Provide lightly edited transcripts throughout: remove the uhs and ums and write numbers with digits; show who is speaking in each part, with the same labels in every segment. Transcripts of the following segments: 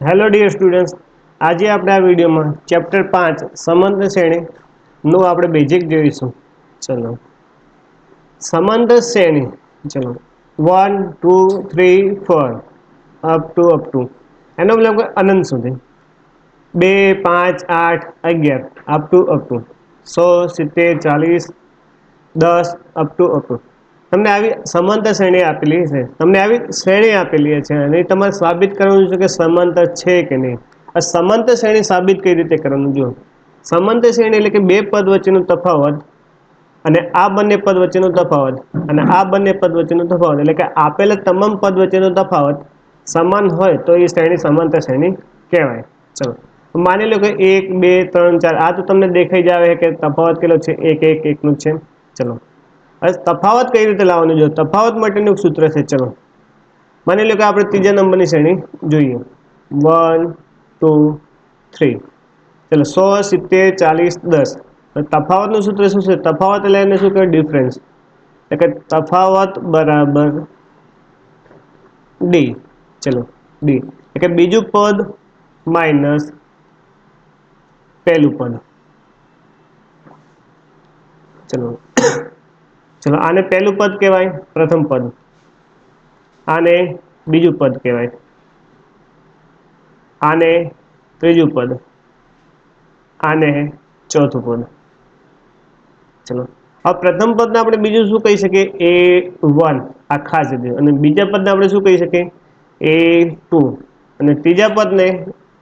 Speaker 1: Hello dear students, આજે આપણે આ વિડીયોમાં ચેપ્ટર 5 સમાંતર શ્રેણી નું આપણે બેઝિક જોઈશું. ચલો, સમાંતર શ્રેણી. ચલો, 1 2 3 4 અપ ટુ એનો મતલબ અનંત સુધી. 2 5 8 11 અપ ટુ 100 70 40 10 અપ ટુ તમને આવી સમાંતર શ્રેણી આપેલી છે. તમને આવી શ્રેણી આપેલી છે અને તમારે સાબિત કરવાનું છે કે સમાંતર છે કે નહીં. આ સમાંતર શ્રેણી સાબિત કઈ રીતે કરવાનું? જો, સમાંતર શ્રેણી એટલે કે બે પદ વચ્ચેનો તફાવત અને આ બંને પદ વચ્ચેનો તફાવત અને આ બંને પદ વચ્ચેનો તફાવત, એટલે કે આપેલા તમામ પદ વચ્ચેનો તફાવત સમાન હોય તો એ શ્રેણી સમાંતર શ્રેણી કહેવાય. ચલો, માની લો કે 1 2 3 4 આ તો તમને દેખાઈ જ આવે કે તફાવત કેટલો છે, 1 1 1 નું છે. ચલો, હવે તફાવત કઈ રીતે લાવવાનું? જો, તફાવત માટેનું સૂત્ર છે. ચલો, માની લો કે આપણે ત્રીજા નંબરની શ્રેણી જોઈએ. 1 2 3. ચલો, 100 70 40 10. તફાવતનું સૂત્ર શું છે? તફાવત એટલે એને શું કહેવાય? ડિફરન્સ. એટલે કે તફાવત બરાબર ડી. ચલો, ડી એટલે કે બીજું પદ માઇનસ પહેલું પદ. ચલો, આને પહેલું પદ કહેવાય, પ્રથમ પદ. આને બીજું પદ કહેવાય, આને ત્રીજું પદ, આને ચોથું પદ. ચલો, હવે પ્રથમ પદને આપણે બીજું શું કહી શકીએ? A1 આ ખાસ છે. અને બીજા પદને આપણે શું કહી શકીએ? A2. અને ત્રીજા પદને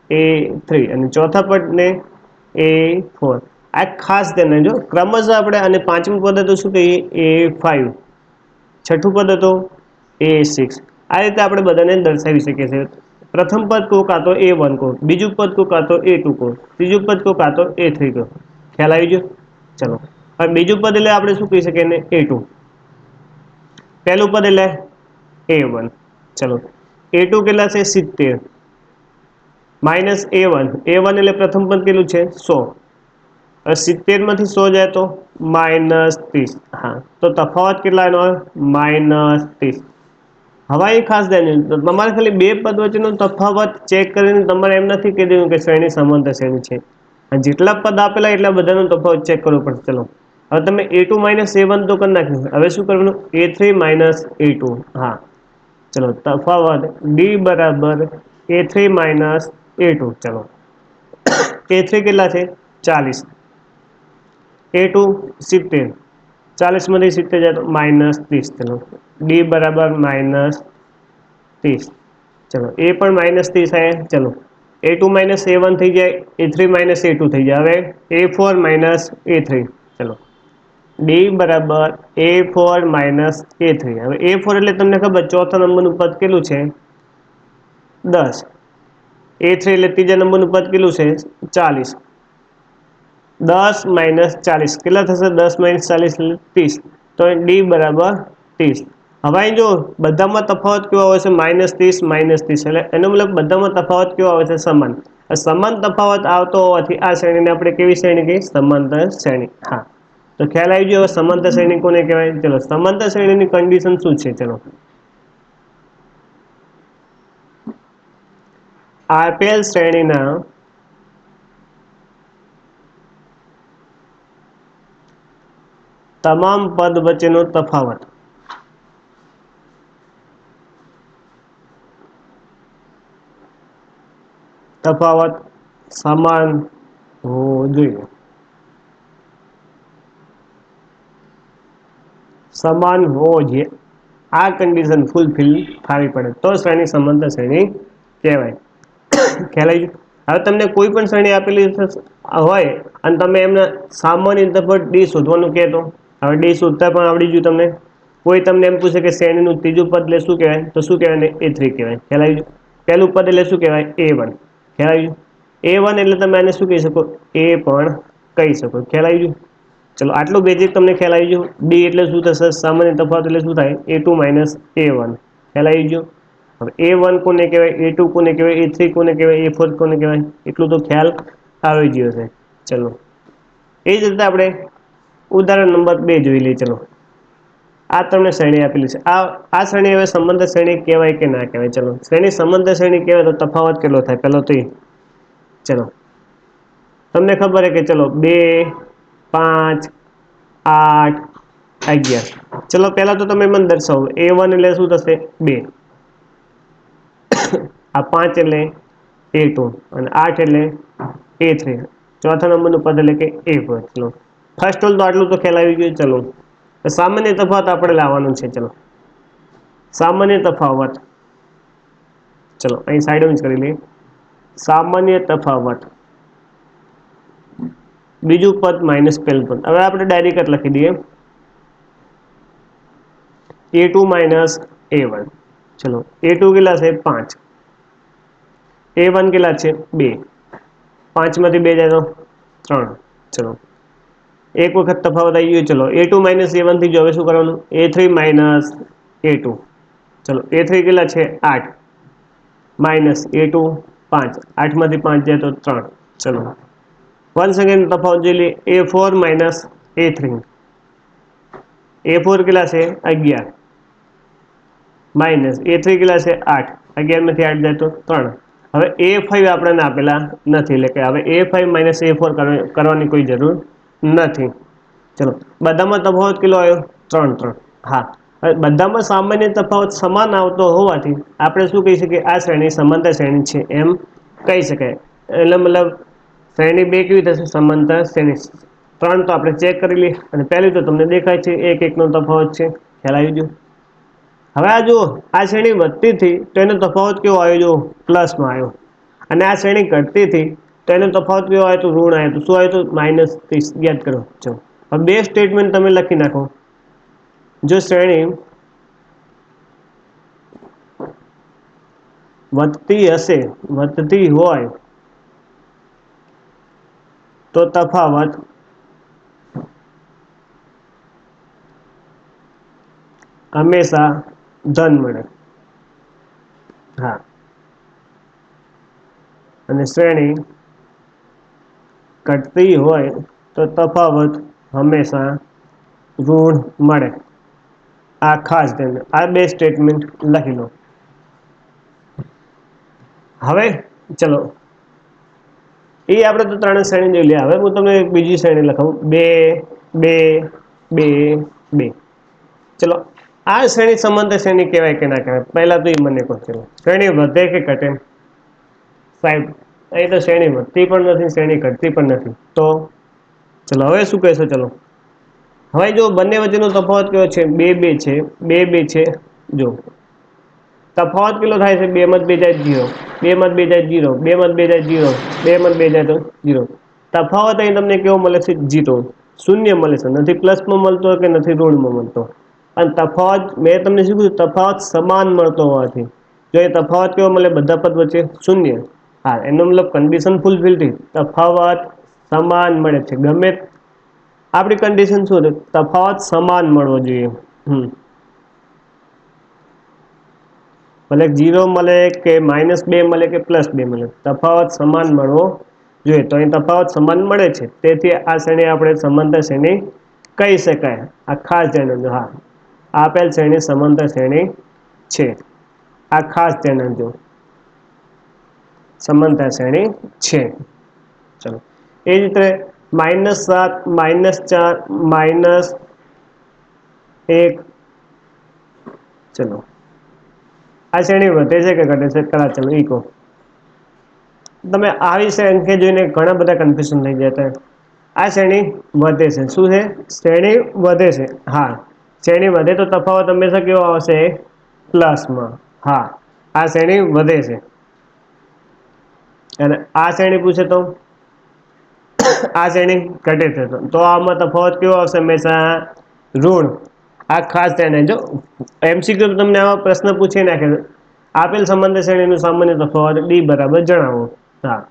Speaker 1: A3 અને ચોથા પદને A4. આ ખાસ ધ્યાન રાખજો. ક્રમશઃ આપણે અને પાંચમું પદ હતું શું કહીએ? A5. છઠ્ઠું પદ હતું A6. આ રીતે આપણે બધાને દર્શાવી શકીએ છીએ. પ્રથમ પદ કહો કાં તો A1 કહો, બીજું પદ કહો કાં તો A2 કહો, ત્રીજું પદ કહો કાં તો A3 કહો. ખ્યાલ આવી ગયો? ચલો, હવે બીજું પદ એટલે આપણે શું કહી શકીએ? એને A2. પહેલું પદ એટલે A1. ચલો, A2 કેટલા છે? 70 માઇનસ A1. A1 એટલે પ્રથમ પદ કેટલું છે? 100. હવે 70 માંથી 100 જાય તો -30. હા, તો તફાવત કેટલા એનો? -30. હવે અહીં ખાસ ધ્યાન તો તમારે ખાલી બે પદ વચ્ચેનો તફાવત ચેક કરીને તમારે એમ નથી કહી દેવું કે શ્રેણી સમાંતર શ્રેણી છે. અને જેટલા પદ આપેલા એટલા બધાનો તફાવત ચેક કરવો પડશે. ચલો, હવે તમે A2 A1 તો કરી નાખ્યું. હવે શું કરવાનું? A3 A2. હા, ચલો, તફાવત D બરાબર A3 A2. ચલો, A3 કેટલા છે? 40. A2 70. 40 માંથી 70 જાય તો -30. ચલો, D બરાબર -30. ચલો, એ પણ -30 આવે. ચલો, A2 A1 થઈ જાય, A3 A2 થઈ જાય. હવે A4 A3. ચલો, D બરાબર A4 A3. હવે A4 એટલે તમને ખબર, ચોથા નંબરનું પદ કેટલું છે? 10. A3 એટલે ત્રીજા નંબરનું પદ કેટલું છે? 40. 10 40 કેટલા થશે? 10 40 એટલે 30. તો D બરાબર 30. હવે અહીં જો બધામાં તફાવત કેવો આવે છે? -30 એટલે એનો મતલબ બધામાં તફાવત કેવો આવે છે? સમાન. સમાન તફાવત આવતો હોવાથી આ શ્રેણીને આપણે કેવી શ્રેણી કહીએ? સમાંતર શ્રેણી. હા, તો ખ્યાલ આવી ગયો. સમાંતર શ્રેણી કોને કહેવાય? ચલો, સમાંતર શ્રેણીની કન્ડિશન શું છે? ચલો, આપેલ શ્રેણીના તમામ પદ વચ્ચેનો તફાવત સમાન હોવો જોઈએ. સમાન હોવો જોઈએ. આ કન્ડિશન ફૂલફિલ થવી પડે તો શ્રેણી સમાંતર શ્રેણી કહેવાય. ખ્યાલ આવી ગયો? હવે તમને કોઈ પણ શ્રેણી આપેલી હોય અને તમે એમને સામાન્ય તફાવત D શોધવાનું કહેતો, હવે D શોધતા પણ આવડી ગયું તમને. કોઈ તમને એમ પૂછે કે શ્રેણીનું ત્રીજું પદ એટલે શું કહેવાય? તો શું કહેવાય? A3 કહેવાય. ખ્યાલ આવી ગયો? પહેલું પદ એટલે શું કહેવાય? A1. ખ્યાલ આવી ગયો? A1 એટલે તમે આને શું કહી શકો? A પણ કહી શકો. ખ્યાલ આવી ગયો? ચલો, આટલું બેઝિક તમને ખ્યાલ આવી ગયો. D એટલે શું થશે? સામાન્ય તફાવત એટલે શું થાય? A2 A1. ખ્યાલ આવી ગયો? હવે A1 કોને કહેવાય? A2 કોને કહેવાય? A3 કોને કહેવાય? A4 કોને કહેવાય? એટલું તો ખ્યાલ આવી ગયો છે. ચલો, એ જ રીતે આપણે ઉદાહરણ નંબર 2 જોઈ લઈએ. ચલો, આ તમને શ્રેણી આપેલી છે. આ શ્રેણી હવે સમાંતર શ્રેણી કહેવાય કે ના કહેવાય? ચલો, શ્રેણી સમાંતર શ્રેણી કહેવાય તો તફાવત કેટલો થાય પેલો તો એ. ચલો, તમને ખબર છે કે ચલો 2, 5, 8, 11. ચલો પહેલા તો તમે મને દર્શાવો. A1 એટલે શું થશે? 2. આ 5 એટલે A2 અને 8 એટલે A3. ચોથા નંબરનું પદ એટલે કે A4. ચલો, ફર્સ્ટ ઓલ તો આટલું તો ખ્યાલ આવી ગયો. ચલો, સામાન્ય તફાવત આપણે લાવવાનું છે. ચલો, સામાન્ય તફાવત. ચલો, અહીં સાઈડ કરી લઈએ. સામાન્ય તફાવત, બીજું પદ માઇનસ પહેલું પદ. હવે આપણે ડાયરેક્ટ લખી દઈએ A2 માઇનસ A1. ચલો, A2 કેટલા છે? 5. A1 કેટલા છે? 2. 5 માંથી 2 જાય તો 3. ચલો, એક વખત તફાવત આવી ગયો. ચલો, A2 માઇનસ A1 થી જો હવે શું કરવાનું? A3 minus A2. ચલો, A3 કેટલા છે? 8 માઇનસ A2 5. 8 માંથી 5 જાય તો 3. ચલો, 1 સેકન્ડ તફાવત જોઈ લઈએ. A4 minus A3. A4 કેટલા છે? 11 માઇનસ A3 કેટલા છે? 8. 11 માંથી 8 જાય તો 3. હવે A5 આપણને આપેલા નથી, એટલે કે હવે A5 માઇનસ A4 કરવાની કોઈ જરૂર નથી. ચલો, બધામાં તફાવત કેટલો આવ્યો? 3 3. હા, હવે બધામાં સામાન્ય તફાવત સમાન આવતો હોવાથી આપણે શું કહી શકીએ? આ શ્રેણી સમાંતર શ્રેણી છે એમ કહી શકાય. એટલે મતલબ શ્રેણી 2 કેવી થશે? સમાંતર શ્રેણી. 3 તો આપણે ચેક કરી લઈએ, અને પહેલી તો તમને દેખાય છે 1 1 નો તફાવત છે. ખ્યાલ આવી ગયો? હવે આ જુઓ, આ શ્રેણી વધતી હતી તો એનો તફાવત કેવો આવ્યો? જો પ્લસમાં આવ્યો. અને આ શ્રેણી ઘટતી હતી તો એનો તફાવત કેવો આવ્યો? તો ઋણ આવ્યો. તો શું આવ્યું? તો -30. યાદ કરો. ચલો, હવે બે સ્ટેટમેન્ટ તમે લખી નાખો. જો શ્રેણી વધતી હશે, વધતી હોય તો તફાવત હંમેશા ધન મળે. હા, અને શ્રેણી ઘટતી હોય તો તફાવત હંમેશા ઋણ મળે. આ ખાસ ધ્યાન, આ બે સ્ટેટમેન્ટ લખી લો. હવે ચલો, એ આપણે તો ત્રણે શ્રેણી જોઈ લે. હવે હું તમને એક બીજી શ્રેણી લખાવું. 2 2 2 2. ચલો, આ શ્રેણી સમાંતર શ્રેણી કહેવાય કે ના કહેવાય? પહેલા તો એ મને કહો. ચલો, શ્રેણી વધે કે ઘટે? સાહેબ, અહીં તો શ્રેણી વધતી પણ નથી, શ્રેણી ઘટતી પણ નથી. તો ચલો, હવે શું કહેશો? ચલો, હવે જો બંને વચ્ચેનો તફાવત કેવો છે? 2 2 છે. 2 2 છે. જો તફાવત કેટલો થાય છે? 2 માં 2 જાય 0. 2 માં 2 જાય 0. 2 માં 2 જાય 0. 2 માં 2 જાય તો 0. તફાવત અહીં તમને કેવો મળે છે? 0. શૂન્ય મળે છે. નથી પ્લસમાં મળતો કે નથી ઋણમાં મળતો. અને તફાવત મેં તમને શું કીધું? તફાવત સમાન મળતો હોવાથી જો એ તફાવત કેવો મળે? બધા પદ વચ્ચે શૂન્ય. હા, એનો મતલબ કન્ડિશન ફૂલફિલ થઈ. તફાવત સમાન મળે છે. ગમે આપણી કન્ડિશન શું છે? તફાવત સમાન મળવો જોઈએ. ભલે 0 મળે કે -2 મળે કે +2 મળે, તફાવત સમાન મળવો જોઈએ. તો અહીં તફાવત સમાન મળે છે, તેથી આ શ્રેણી આપણે સમાંતર શ્રેણી કહી શકાય. આ ખાસ ધ્યાન રાખજો. હા, આપેલ શ્રેણી સમાંતર શ્રેણી છે. આ ખાસ ધ્યાન રાખજો, સમાંતર શ્રેણી છે. ચલો, એ જ રીતે -7 -4 -1. ચલો, આ શ્રેણી વધે છે કે ઘટે છે? કદાચ ચલો ઈ કહો. તમે આવી સંખ્યા જોઈને ઘણા બધા કન્ફ્યુઝન થઈ જતા. આ શ્રેણી વધે છે. શું છે? શ્રેણી વધે છે. હા, શ્રેણી વધે તો તફાવત હંમેશા કેવો આવશે? પ્લસમાં. હા, આ શ્રેણી વધે છે. અને આ શ્રેણી પૂછે તો આ શ્રેણી ઘટે છે. તો આમાં તફાવત કેવો આવશે? હંમેશા ઋણ. આ ખાસ ધ્યાન રાખજો. MCQ તમને આવા પ્રશ્ન પૂછી નાખે. આપેલ સમાંતર શ્રેણીનું સામાન્ય તફાવત D બરાબર જણાવો. હા,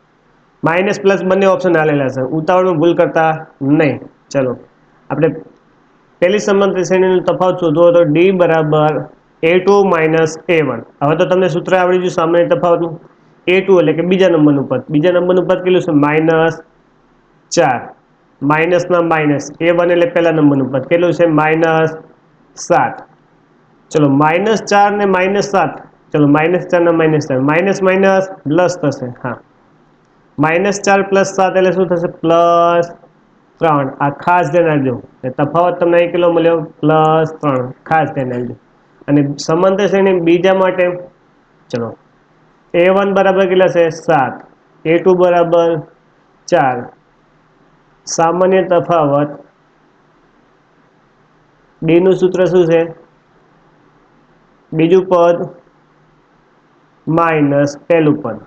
Speaker 1: માઇનસ પ્લસ બંને ઓપ્શન આલેલા છે. ઉતાવળમાં ભૂલ કરતા નહીં. ચલો, આપણે પહેલી સમાંતર શ્રેણીનો તફાવત શોધવો તો D બરાબર A2 માઇનસ A1. હવે તો તમને સૂત્ર આવડી ગયું સામાન્ય તફાવતનું. A2 એટલે કે બીજા નંબરનું પદ. બીજા નંબરનું પદ કેટલું છે? -4. માઇનસના માઇનસ. A1 એટલે પહેલા નંબરનું પદ કેટલું છે? 7, चलो -4 ने -7, चलो -4 ने -4, माइनस माइनस प्लस થશે હા, -4 + 7 એટલે શું થશે +3, આ ખાસ ધ્યાન રાખજો તફાવત તમને અહીં કેટલો મળ્યો +3, ખાસ ધ્યાન રાખજો. અને સમાંતર શ્રેણી બીજા માટે ચલો a1 બરાબર કેટલા છે 7, a2 બરાબર 4, સામાન્ય તફાવત d નું સૂત્ર શું છે બીજું પદ માઇનસ પહેલું પદ,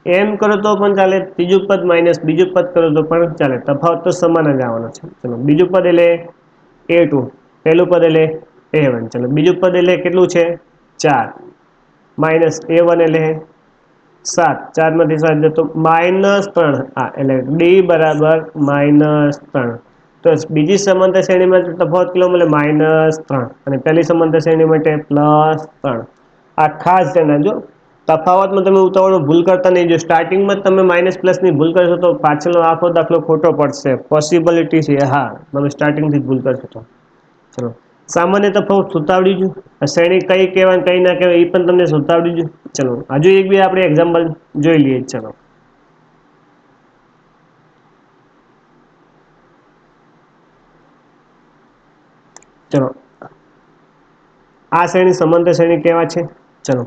Speaker 1: એમ કરો તો પણ ચાલે, ત્રીજું પદ માઇનસ બીજું પદ કરો તો પણ ચાલે, તફાવત તો સમાન જ આવવાનો છે. ચલો બીજું પદ એટલે a2, પહેલું પદ એટલે a1, ચલો બીજું પદ એટલે કેટલું છે 4, માઇનસ a1 એટલે 7, 4 માંથી 7 જતો -3, હા એટલે d બરાબર -3. તો બીજી સમાંતર શ્રેણી માટે તફાવત કેટલો મળે -3, અને પહેલી સમાંતર શ્રેણી માટે +3. આ ખાસ ધ્યાન રાખજો, તફાવતમાં તમે ઉતાવળમાં ભૂલ કરતા નહીં. જો સ્ટાર્ટિંગમાં તમે માઇનસ પ્લસ ની ભૂલ કરશો તો પાછળનો આખો દાખલો ખોટો પડશે, પોસિબિલિટી છે હા, તમે સ્ટાર્ટિંગથી જ ભૂલ કરશો તો. ચલો સામાન્ય તફાવત સૂત્ર આવડી ગયું, શ્રેણી કઈ કહેવાય કઈ ના કહેવાય એ પણ તમને સૂત્ર આવડી ગયું. ચલો હજુ એક બે આપણે એક્ઝામ્પલ જોઈ લઈએ. ચલો ચલો આ શ્રેણી સમાંતર શ્રેણી કેવા છે. ચલો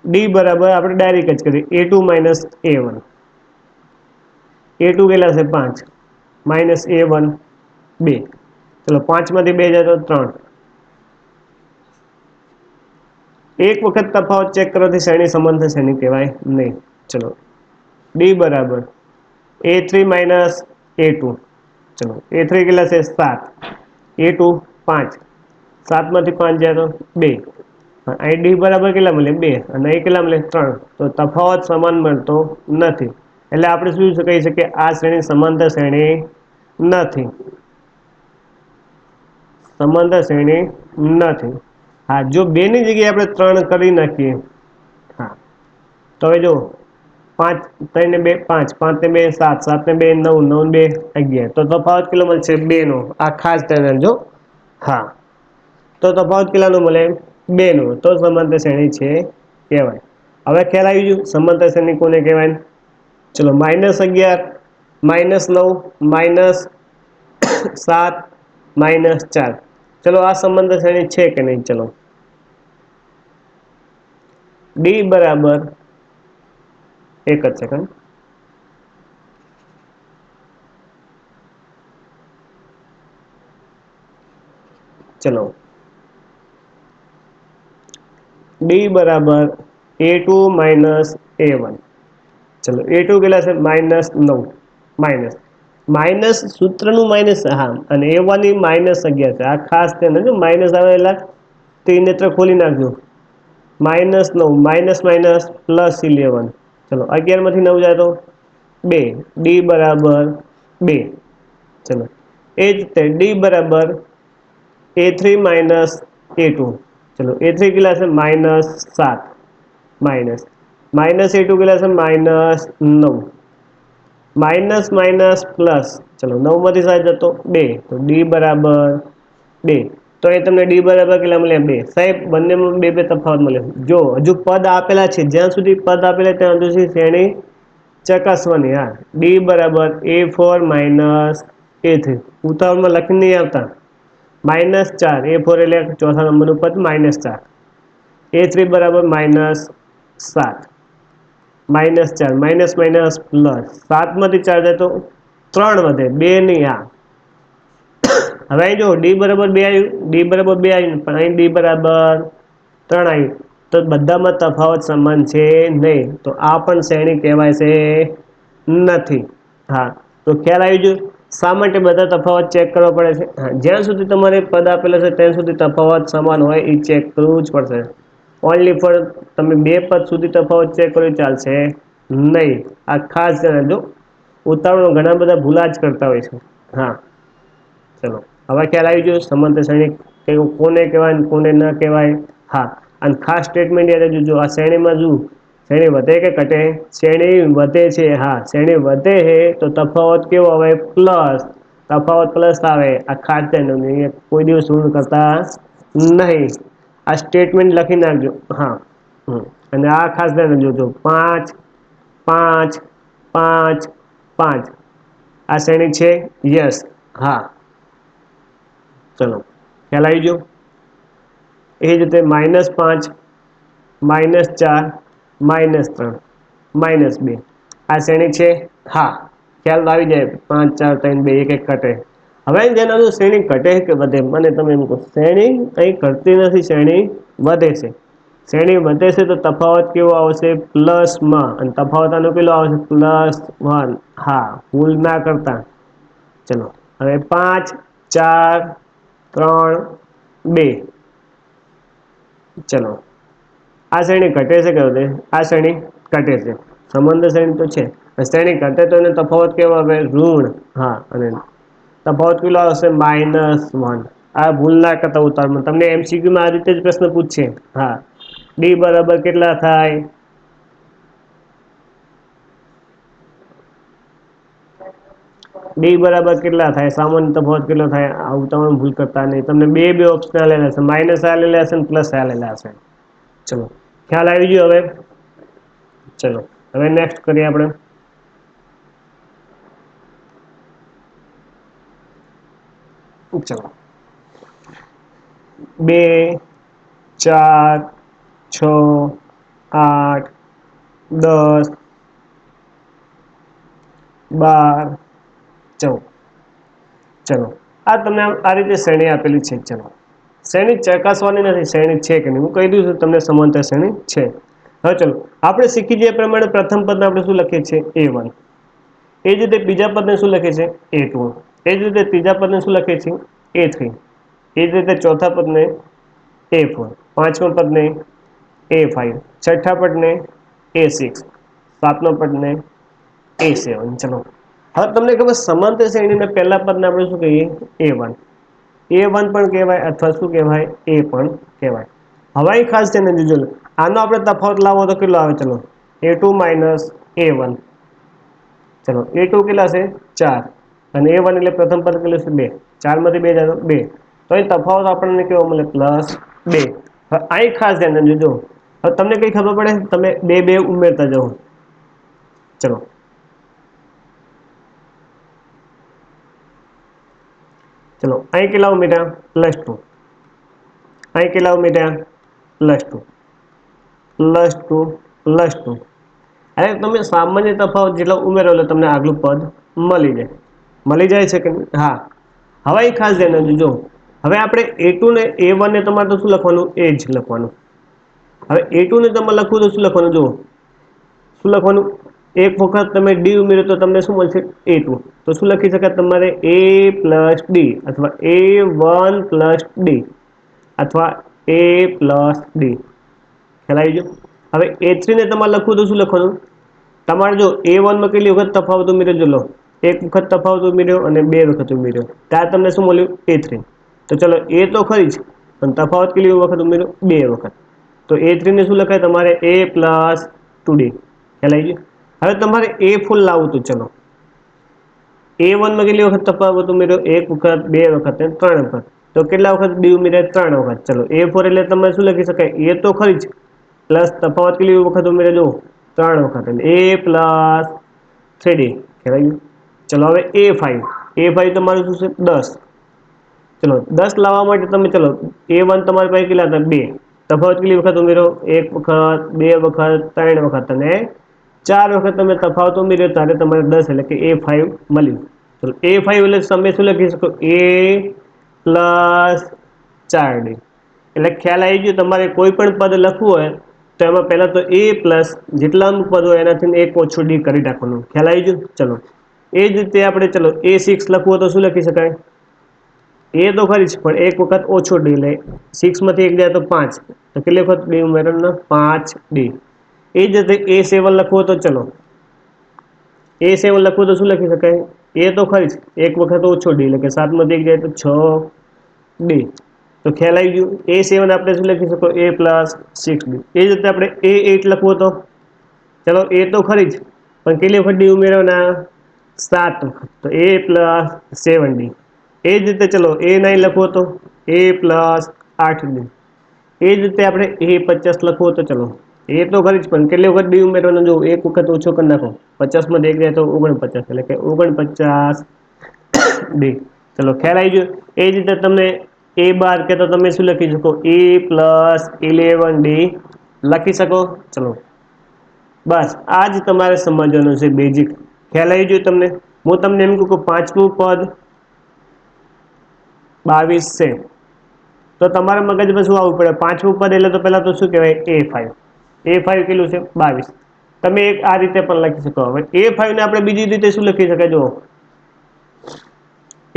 Speaker 1: d બરાબર આપણે ડાયરેક્ટ જ કરીએ a2 - a1, a2 કેટલા છે 5, -a1 2, ચલો 5 માંથી 2 જાય તો 3, એક વખત તફાવત ચેક કરવાથી શ્રેણી સમાંતર શ્રેણી કહેવાય નહીં. ચલો d બરાબર a3 - a2, ચલો a3 કેટલા છે 7, a2 5, 7 માંથી 5 જાય તો 2, અહીં d બરાબર કેટલા મળે 2, અને અહીં કેટલા મળે 3, તો તફાવત સમાન મળતો નથી. એટલે આપણે શું કહી શકીએ આ શ્રેણી સમાંતર શ્રેણી નથી, સમાંતર શ્રેણી નથી. હા જો 2 ની જગ્યાએ આપણે 3 કરી નાખીએ, હા તો હવે જો 5 3 ને 2 5, 5 ને 2 7, 7 ને 2 9, 9 ને 2 11, તો તફાવત કેટલો મળશે 2 નો. આ ખાસ ધ્યાન રાખજો હા, તો તફાવત કેટલાનો મળે 2 નો, તો સમાંતર શ્રેણી છે કહેવાય. હવે ખ્યાલ આવી ગયો સમાંતર શ્રેણી કોને કહેવાય. ચલો -11, -9, -7, -4, ચલો આ સમાંતર શ્રેણી છે કે નહીં. ચલો d બરાબર એક જ સેકન્ડ, ચલો d બરાબર a2 - a1, ચલો a2 કેટલા છે -9, માઇનસ સૂત્રનું માઇનસ, હા અને a1 ની -11 છે. આ ખાસ ધ્યાન જો માઇનસ આવે એટલે ત્રિનેત્ર ખોલી નાખજો, -9 માઇનસ માઇનસ +11, ચલો 11 માંથી 9 જાય તો 2, d બરાબર 2, ચલો એ જ રીતે d બરાબર a3 - a2, ચલો a3 કેટલા છે -7, માઇનસ a2 કેટલા છે -9, માઇનસ માઇનસ પ્લસ, ચલો 9 માંથી 7 જતો 2, તો d બરાબર 2, તો એ તમને d બરાબર કેટલા મળ્યા 2. સાહેબ બંનેમાં 2 તફાવત મળે. જો હજુ પદ આપેલા છે, જ્યાં સુધી પદ આપેલા ત્યાં સુધી શ્રેણી ચકાસવાની. હા d બરાબર a4 - a3, ઉતાવળમાં લખી નહીં આવતા, -4 a4 એટલે ચોથા નંબરનું પદ -4, a3 બરાબર -7, -4 માઇનસ માઇનસ પ્લસ, 7 માંથી 4 જાય તો 3 વધે 2 નહીં. હા હવે અહીં જો d બરાબર 2 આવ્યું, d બરાબર 2 આવ્યું, પણ અહીં d બરાબર 3 આવ્યું, તો બધામાં તફાવત સમાન છે નહીં, તો આ પણ શ્રેણી કહેવાય છે નથી. હા તો ખ્યાલ આવી ગયો શા માટે બધા તફાવત ચેક કરવા પડે છે. જ્યાં સુધી તમારે પદ આપેલા છે ત્યાં સુધી તફાવત સમાન હોય એ ચેક કરવું જ પડશે. ઓનલી ફોર તમે 2 પદ સુધી તફાવત ચેક કર્યો ચાલશે નહીં. આ ખાસ ધ્યાન રાખજો, ઉતાવળમાં ઘણા બધા ભૂલા જ કરતા હોય છે. હા ચલો હવે ખ્યાલ આવી ગયો સમાંતર શ્રેણી કોને કહેવાય કોને ન કહેવાય. હા અને ખાસ સ્ટેટમેન્ટ યાદ રાખજો, આ શ્રેણીમાં જો શ્રેણી વધે કે ઘટે, શ્રેણી વધે છે. હા શ્રેણી વધે છે તો તફાવત કેવો આવે પ્લસ, તફાવત પ્લસ આવે આ ખાસ ધ્યાન રાખજો, અહીંયા કોઈ દિવસ ઋણ કરતા નહીં. આ સ્ટેટમેન્ટ લખી નાખજો. હા, અને આ ખાસ ધ્યાન રાખજો, 5 5 5 5 આ શ્રેણી છે. યસ, હા. ચલો, ખ્યાલ આવી ગયો. એ જ રીતે -5 -4 -3 -2 આ શ્રેણી છે. હા, ખ્યાલ આવી જાય. 5 4 3 2 1 1 કટે. હવે જેના શ્રેણી ઘટે કે વધે, મને તમે એમ કહો. શ્રેણી અહીં ઘટતી નથી, શ્રેણી વધે છે. શ્રેણી વધે છે તો તફાવત કેવો આવશે? પ્લસમાં. અને તફાવત આનો કેટલો આવશે? +1. હા, ભૂલ ના કરતા. ચલો, હવે 5 4 3 2. ચલો, આ શ્રેણી ઘટે છે કે વધે? આ શ્રેણી ઘટે છે. સંબંધ શ્રેણી તો છે. શ્રેણી ઘટે તો એને તફાવત કેવો આવે? ઋણ. હા, અને તફાવત કેટલો આવશે? -1. આ ભૂલ ના કરતા ઉતાવળમાં. તમને MCQ માં આ રીતે જ પ્રશ્ન પૂછશે. હા, ડી બરાબર કેટલા થાય? ડી બરાબર કેટલા થાય? સામાન્ય તફાવત કેટલો થાય? આ ઉતાવળ ભૂલ કરતા નહીં. તમને બે ઓપ્શન આલેલા છે, માઇનસ આલેલા હશે ને પ્લસ આલેલા હશે. ચલો, ખ્યાલ આવી ગયો હવે? ચલો, હવે નેક્સ્ટ કરીએ આપણે. ચલો, 2 4 6 8 10 12 14. ચલો, આ તમને આ રીતે શ્રેણી આપેલી છે. ચલો, શ્રેણી ચકાસવાની નથી, શ્રેણી છે કે નહીં હું કહી દઉં છું તમને. સમાંતર શ્રેણી છે. હવે ચલો, આપણે શીખી જઈએ પ્રમાણે પ્રથમ પદને આપણે શું લખીએ છીએ? A1. એ જ રીતે બીજા પદને શું લખીએ છીએ? A2. એ જ રીતે ત્રીજા પદને શું લખીએ છીએ? A3. એ જ રીતે ચોથા પદને A4. પાંચમા પદને A5. છઠ્ઠા પદને A6. સાતમા પદને A7. ચલો, હવે તમને ખબર સમાંતર શ્રેણીના પહેલા પદને આપણે શું કહીએ? A1. A1 પણ કહેવાય અથવા શું કહેવાય? A પણ કહેવાય. હવે ખાસ ધ્યાન દેજો. આનો આપણે તફાવત લાવો તો કેટલો આવે? ચલો, A2 - A1. ચલો, A2 કેટલા છે? 4. અને A1 એટલે પ્રથમ પદ કેટલું છે? 2. 4 માંથી 2 જાય તો 2. તો અહીં તફાવત આપણને કેવો મળે? +2. હવે અહીં ખાસ ધ્યાન દેજો. હવે તમને કઈ ખબર પડે? તમે 2 2 ઉમેરતા જાઓ. ચલો, ચલો, અહીં કેટલા ઉમેર્યા? +2. અહીં કેટલા ઉમેર્યા? +2 +2 +2. હવે તમે સામાન્ય તફાવત જેટલો ઉમેરો એટલે તમને આગલું પદ મળી જાય. મળી જાય છે કે? હા. હવે અહીં ખાસ ધ્યાન દેજો. હવે આપણે A2 ને A1 ને તમારે તો શું લખવાનું? એ જ લખવાનું. હવે A2 ને તમારે લખવું તો શું લખવાનું? જુઓ, શું લખવાનું? એક વખત તમે ડી ઉમેરો તો તમને શું મળશે? A2. તો શું લખી શકાય તમારે? A + D અથવા A1 + D અથવા A + D. ખ્યાલ આવી ગયો? હવે A3 ને તમારે લખવું તો શું લખવાનું? તમારે જો A1 માં કેટલી વખત તફાવત ઉમેર્યો? જો લો, એક વખત તફાવત ઉમેર્યો અને બે વખત ઉમેર્યો. ત્યાં તમને શું મળ્યું? A3. તો ચલો, એ તો ખરી જ, પણ તફાવત કેટલી વખત ઉમેર્યો? બે વખત. તો A3 ને શું લખાય તમારે? A + 2D. ખ્યાલ આવી ગયો? હવે તમારે A4 લાવવું તો ચલો, A1 માં કેટલી વખત તફાવત ઉમેર્યો? એક વખત, બે વખત અને ત્રણ વખત. તો કેટલા વખત ડી ઉમેર્યા? ત્રણ વખત. ચલો, A4 એટલે તમે શું લખી શકાય? એ તો ખરી જ, પ્લસ તફાવત કેટલી વખત ઉમેર્યો? જો, ત્રણ વખત. એટલે A + 3D. ખ્યાલ આવી ગયો? ચલો, હવે A5 તમારું શું છે? 10. ચલો, 10 લાવવા માટે તમે ચલો, A1 તમારી પાસે કેટલા હતા? 2. તફાવત કેટલી વખત ઉમેરો? એક વખત, બે વખત, ત્રણ વખત અને ચાર વખત તમે તફાવત ઉમેર્યો ત્યારે તમારે 10 એટલે કે A5 મળ્યું. ચલો, A5 એટલે તમે શું લખી શકો? A + 4D. એટલે ખ્યાલ આવી ગયો? તમારે કોઈ પણ પદ લખવું હોય તો એમાં પહેલા તો A પ્લસ જેટલા પદ હોય એનાથી એક ઓછું D કરી નાખવાનું. ખ્યાલ આવી ગયો? ચલો, એ જ રીતે આપણે ચલો A6 લખવું હોય તો શું લખી શકાય? એ તો ખરી જ, પણ એક વખત ઓછો ડી. લે 6 માંથી એક જાય તો 5. તો કેટલી વખત ડી ઉમેરવાના? 5D. એ જ રીતે A7 લખવું તો ચલો, A7 લખવું તો શું લખી શકાય? એ તો ખરી જ, એક વખત ઓછો ડી, એટલે કે 7 માંથી એક જાય તો 6D. તો ખ્યાલ આવી ગયો? A7 આપણે શું લખી શકો? A + 6D. એ જ રીતે આપણે A8 લખવું તો ચલો, એ તો ખરી જ, પણ કેટલી વખત ડી ઉમેરવાના? 7 તો a પ્લસ 7d. એ જ રીતે ચલો એ 9 લખવો તો a પ્લસ 8d. એ જ રીતે આપણે a 50 લખવો તો ચલો એ તો ખરી જ, પણ કેટલી વખત ડી ઉમેરવાનો, જો એક વખત ઓછો કરી નાખો 50 માં 1 જાય તો 49, એટલે કે 49 ડી. ચલો ખ્યાલ આવી ગયો. એ જ રીતે તમને a બાર કે તો તમે શું લખી શકો, a પ્લસ 11d લખી શકો. ચલો બસ આ જ તમારે સમજવાનું છે, બેઝિક. ખ્યાલ આવી ગયો તમને. હું તમને એમ કહું કે પાંચમું પદ 22 છે, તો તમારા મગજમાં શું આવવું પડે, પાંચમું પદ એટલે તો પેલા તો શું કહેવાય, a5. a5 કેટલું છે, 22. તમે એક આ રીતે પણ લખી શકો. હવે a5 ને આપણે બીજી રીતે શું લખી શકાય, જો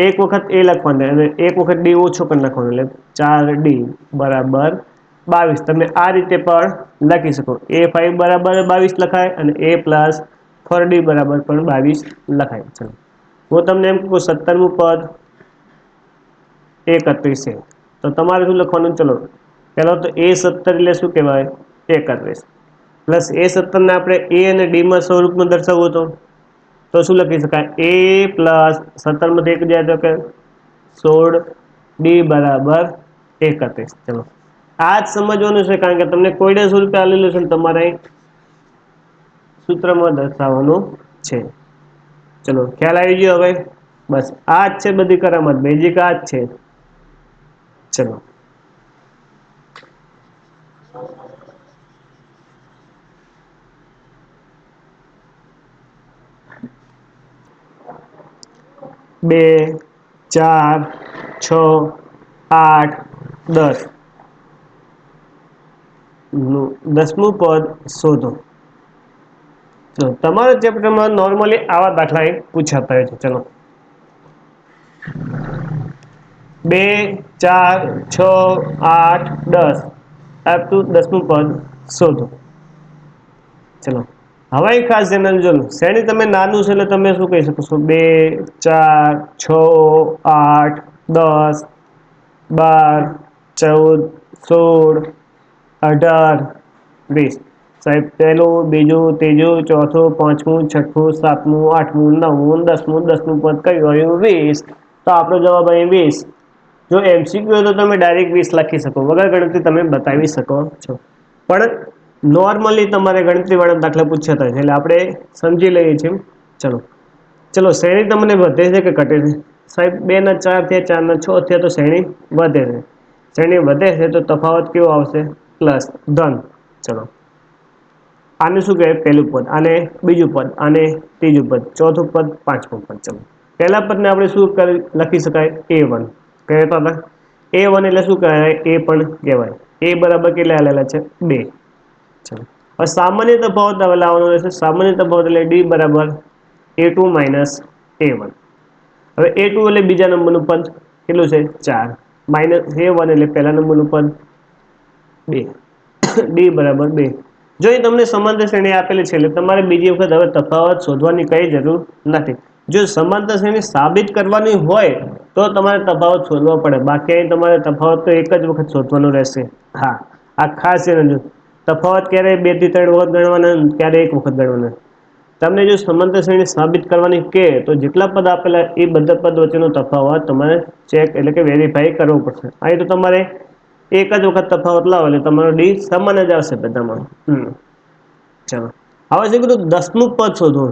Speaker 1: એક વખત a લખવાનું અને એક વખત d ઓછો કરી નાખવાનો, એટલે 4d બરાબર 22. તમે આ રીતે પણ લખી શકો. a5 બરાબર 22 લખાય અને a પ્લસ 4d બરાબર પણ 22 લખાય. ચલો હું તમને એમ કહું 17મું પદ 31 છે, તો તમારે શું લખવાનું, ચલો પેલા તો a17 એટલે શું કહેવાય, 31 પ્લસ a17 ને આપણે a અને d માં સ્વરૂપમાં દર્શાવવું હતું, તો શું લખી શકાય, a પ્લસ 17 માંથી 1 જાય તો કે 16d બરાબર 31. ચલો આ જ સમજવાનું છે, કારણ કે તમને કોઈડે સ્વરૂપે આલેલું છે ને તમારે સૂત્રમાં દર્શાવવાનું છે. ચલો ખ્યાલ આવી ગયો. હવે બસ આ જ છે બધી કરામત, બેઝિક આ જ છે. ચલો 2 4 6 8 10. 10મું પદ શોધો. ચલો તમારા ચેપ્ટરમાં નોર્મલી આવા દાખલા પૂછાતા હોય છે. ચલો 2 4 6 8 10 આપતું 10મું પદ શોધો. ચલો હવે ખાસ ધ્યાન આપજો. શ્રેણી તમે નાનું છે એટલે તમે શું કહી શકો છો, 2 4 6 8 10 12 14 16 18 20. સાહેબ પહેલું બીજું ત્રીજું ચોથું પાંચમું છઠ્ઠું સાતમું આઠમું નવમું દસમું, 10મું પદ કયું આવ્યું, 20. તો આપણો જવાબ અહીં 20. જો MCQ હોય તો તમે ડાયરેક્ટ 20 લખી શકો, વગર ગણતરી તમે બતાવી શકો છો. પણ નોર્મલી તમારે ગણતરી વાળા દાખલા પૂછાતા હોય છે, એટલે આપણે સમજી લઈએ છીએ. ચલો શ્રેણી તમને વધે છે કે ઘટે છે, સાહેબ 2 ના 4 થયા, 4 ના 6 થયા, તો શ્રેણી વધે છે. શ્રેણી વધે છે તો તફાવત કેવો આવશે, પ્લસ, ધન. ચલો આને શું કહેવાય, પહેલું પદ, આને બીજું પદ, આને ત્રીજું પદ, ચોથું પદ, પાંચમું પદ. ચલો પહેલા પદને આપણે શું લખી શકાય, a1 કહેતા હતા. a1 એટલે શું કહેવાય, એ પણ કહેવાય. a બરાબર કેટલા આલેલા છે, 2. ચલો હવે સામાન્ય તફાવત હવે લાવવાનો રહેશે. સામાન્ય તફાવત એટલે d બરાબર a2 માઇનસ a1. હવે a2 એટલે બીજા નંબરનું પદ કેટલું છે, 4, માઇનસ a1 એટલે પહેલા નંબરનું પદ 2, d બરાબર 2. જો એ તમને સમાંતર શ્રેણી આપેલી છે એટલે તમારે બીજી વખત હવે તફાવત શોધવાની કઈ જરૂર નથી. જો સમાંતર શ્રેણી સાબિત કરવાની હોય તો તમારે તફાવત શોધવો પડે, બાકી અહીં તમારે તફાવત તો એક જ વખત શોધવાનો રહેશે. હા આ ખાસ ધ્યાન રાખજો. તફાવત ક્યારે 2 થી 3 વખત ગણવાના, ક્યારે એક વખત ગણવાના. તમને જો સમાંતર શ્રેણી સાબિત કરવાની કે તો જેટલા પદ આપેલા એ બધા પદ વચ્ચેનો તફાવત તમારે ચેક એટલે કે વેરીફાઈ કરવો પડશે. અહીં તો તમારે એક જ વખત તફાવત લાવો એટલે તમારો ડી સમાન જ આવશે બધામાં. ચલો હવે છે કીધું 10મું પદ શોધો.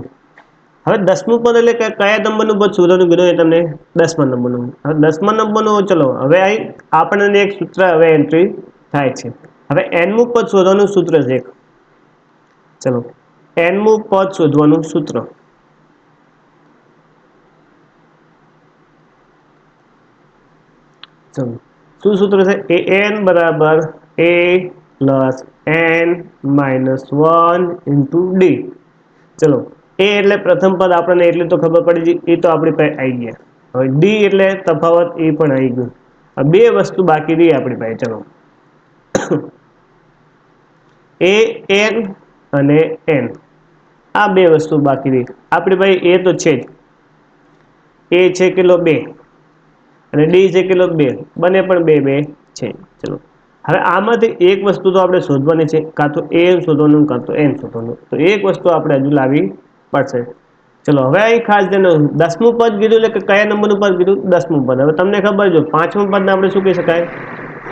Speaker 1: હવે 10મું પદ એટલે કયા નંબરનું પદ શોધવાનું કીધું એ તમને, 10મા નંબરનું. હવે 10મા નંબરનું ચલો હવે અહીં આપણને એક સૂત્ર હવે એન્ટ્રી થાય છે. હવે nમું પદ શોધવાનું સૂત્ર છે એક. ચલો nમું પદ શોધવાનું સૂત્ર. ચલો શું સૂત્ર છે, an બરાબર a plus n minus 1 into D. ચલો a એટલે પ્રથમ પદ આપણને એટલી તો ખબર પડી ગઈ, એ તો આપણી પાસે આવી ગયા. હવે ડી એટલે તફાવત, એ પણ આવી ગયું. બે વસ્તુ બાકી રહી આપણી પાસે. ચલો a n અને n, આ બે વસ્તુ બાકી રહી આપણી પાસે. એ તો છે જ, એ છે કેટલો, 2, અને ડી છે કેટલો, 2, બંને પણ 2 2 છે. ચલો હવે આમાંથી એક વસ્તુ તો આપણે શોધવાની છે, કાં તો an શોધવાનું કાં તો n શોધવાનું. તો એક વસ્તુ આપણે હજુ લાવવી પડશે. ચલો હવે અહીં ખાસ ધ્યાન, 10મું પદ કીધું એટલે કે કયા નંબરનું પદ કીધું? 10મું પદ. હવે તમને ખબર જો 5મું પદને આપણે શું કહી શકાય?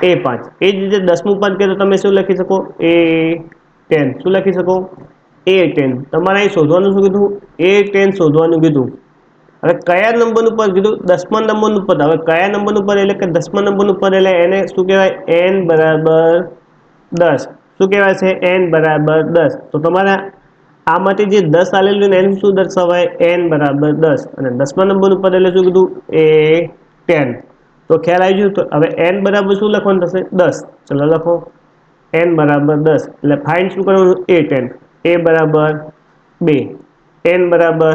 Speaker 1: A5. એ જ રીતે 10મું પદ કહે તો તમે શું લખી શકો? A10. શું લખી શકો? A10. તમારે અહીં શોધવાનું શું કીધું? A10 શોધવાનું કીધું. હવે કયા નંબરનું પદ કીધું? 10મા નંબરનું પદ. હવે કયા નંબરનું પદ એટલે કે 10મા નંબરનું પદ એટલે એને શું કહેવાય? n બરાબર 10. શું કહેવાય છે? n બરાબર 10. તો તમારે આમાંથી જે 10 આલેલું ને એનું શું દર્શાવાય? n બરાબર 10. અને 10મા નંબરનું પદ એટલે શું કીધું? A10. તો ખ્યાલ આવી ગયો. તો હવે n બરાબર શું લખવાનું થશે? 10. ચલો લખો n બરાબર 10. એટલે ફાઇન્ડ શું કરવાનું? A10. A બરાબર 2, n બરાબર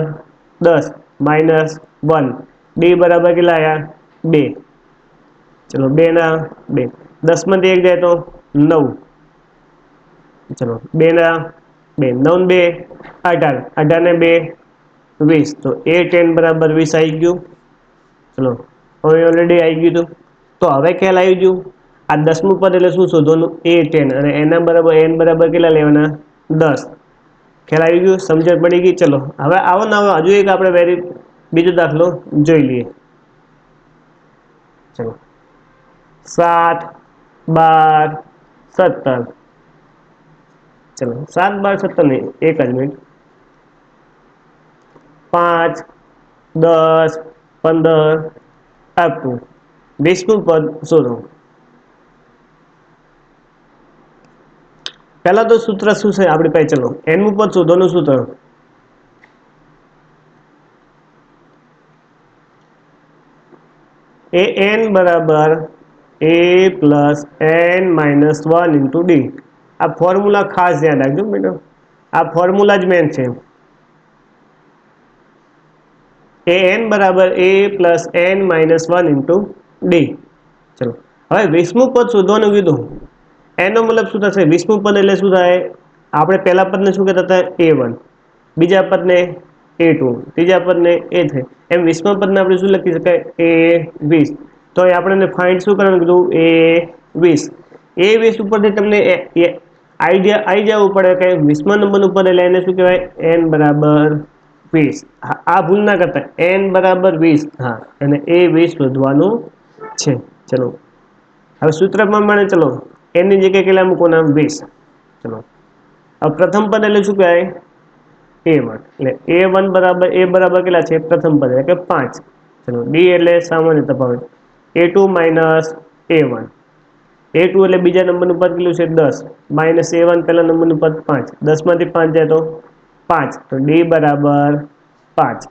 Speaker 1: 10 માઇનસ 1, d બરાબર કેટલા આવ્યા? 2. ચલો 2 ના 2, 10 માંથી 1 જાય તો 9. ચલો 2 ના 2, 9 ને 2 18, 18 ને 2 20. તો A10 બરાબર 20 આવી ગયું. ચલો હવે ઓલરેડી આવી ગયું હતું. તો હવે ખ્યાલ આવી ગયું. આ 10મું પદ એટલે શું શોધવાનું? A10. અને એના બરાબર n બરાબર કેટલા લેવાના? 10. ખ્યાલ આવી ગયું? સમજણ પડી ગઈ? ચલો હવે આવો ને હજુ એક આપણે બીજો દાખલો જોઈ લઈએ. ચલો 7, 12, 17. ચલો 7, 12, 17 નહીં, એક જ મિનિટ. 5, 10, 15 અપ ટુ 20મું પદ શોધો. પહેલા તો સૂત્ર શું છે આપણી પાસે? ચલો nમું પદ શોધવાનું સૂત્ર. an બરાબર a plus n minus 1 into D. આ ફોર્મ્યુલા ખાસ ધ્યાન રાખજો બેટા. આ ફોર્મ્યુલા જ મેન છે. an બરાબર a plus n minus 1 into D. ચલો હવે 20મું પદ શોધવાનું કીધું. એનો મતલબ શું થશે? 20મું પદ એટલે શું થાય? આપણે પહેલા પદને શું કહેતા હતા? A1, બીજા પદને A2, ત્રીજા પદને A3. એમ 20મા પદને આપણે શું લખી શકાય? A20. તો અહીં આપણને ફાઇન્ડ શું કરવાનું કીધું? A20. A20 ઉપરથી તમને આઈડિયા આવી જવું પડે કે 20મા નંબરનું પદ એટલે એને શું કહેવાય? n બરાબર 20. આ ભૂલ ના કરતા, n બરાબર 20. હા, અને A20 શોધવાનું છે. ચલો હવે સૂત્ર પ્રમાણે ચલો n ની જગ્યાએ કેટલા મૂકવાના? 20. ચલો હવે પ્રથમ પદ એટલે શું કહેવાય? A1. એટલે A1 બરાબર a બરાબર કેટલા છે? પ્રથમ પદ એટલે કે 5. ચલો d એટલે સામાન્ય તફાવત. A2 minus A1. A2 એટલે બીજા નંબરનું પદ કેટલું છે? 10 માઇનસ A1 પહેલા નંબરનું પદ 5. 10 માંથી 5 જાય તો 5. તો d બરાબર 5.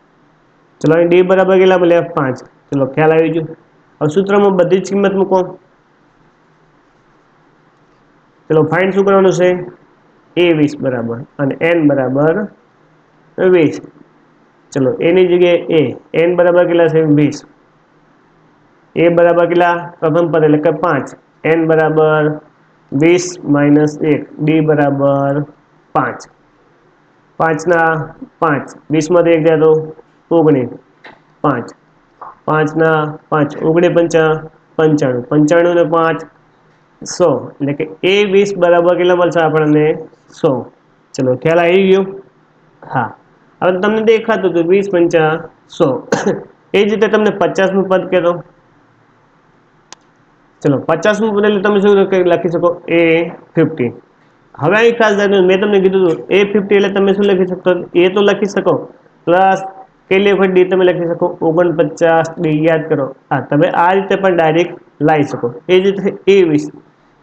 Speaker 1: ચલો અહીં d બરાબર કેટલા મળ્યા? 5. ચલો ખ્યાલ આવી ગયો. હવે સૂત્રમાં બધી જ કિંમત મૂકો. ચલો ફાઇન્ડ શું કરવાનું છે? A20 બરાબર અને n બરાબર 20. ચલો a ની જગ્યાએ n બરાબર કેટલા છે? 20. a બરાબર કેટલા? પ્રથમ પદ એટલે કે 5. n બરાબર 20 માઇનસ 1, d બરાબર 5. 5 ના 5, 20 માંથી 1 જાય તો 19. 5, 5 ના 5, 19 પંચા 95, 95 ને 5 100. એટલે કે A20 બરાબર કેટલા મળશે આપણને? 100. ચલો ખ્યાલ આવી ગયો? હા. હવે તમને દેખાતું હતું 20 પંચા 100. એ જ રીતે તમને 50મું પદ કહેતો. ચલો 50મું પદ એટલે તમે શું લખી શકો? A50. હવે અહીં ખાસ મેં તમને કીધું હતું A50 એટલે તમે શું લખી શકો? એ તો લખી શકો પ્લસ કેટલી વખત ડી તમે લખી શકો? 49 ડી. યાદ કરો. હા, તમે આ રીતે પણ ડાયરેક્ટ લાવી શકો. એ જ રીતે A20.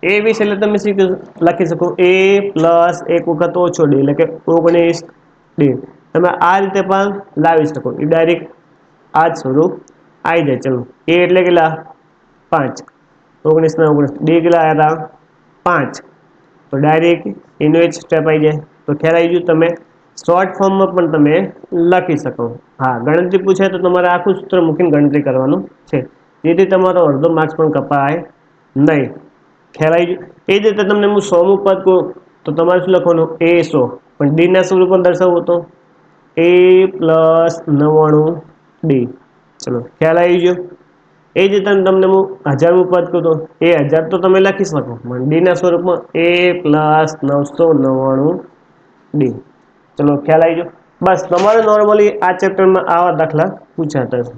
Speaker 1: A20 એટલે તમે શું લખી શકો? A પ્લસ એક વખત ઓછો ડી એટલે કે 19 ડી. તમે આ રીતે પણ લાવી શકો. એ ડાયરેક્ટ આ જ સ્વરૂપ આવી જાય. ચલો A એટલે કેટલા? 5. 19 ના 19, ડી કેટલા આવ્યા હતા? 5. તો ડાયરેક્ટ એનો એક સ્ટેપ આવી જાય. તો ખ્યાલ આવી ગયું? તમે શોર્ટ ફોર્મમાં પણ તમે લખી શકો. હા, ગણતરી પૂછાય તો તમારે આખું સૂત્ર મૂકીને ગણતરી કરવાનું છે. જેથી તમારો અડધો માર્ક્સ પણ કપાય નહીં. ખ્યાલ આવી ગયો? એ જ રીતે તમને હું 100મું પદ કહું તો તમારે શું લખવાનું? A100. પણ ડી ના સ્વરૂપમાં દર્શાવવું તો A પ્લસ 99 ડી. ચલો ખ્યાલ આવી ગયો? એ જ રીતે તમને હું 1000મું પદ કહું તો એ 1000 તો તમે લખી શકો પણ ડી ના સ્વરૂપમાં A પ્લસ 999 ડી. ચલો ખ્યાલ આવી ગયો? બસ તમારે નોર્મલી આ ચેપ્ટરમાં આવા દાખલા પૂછાતા છે.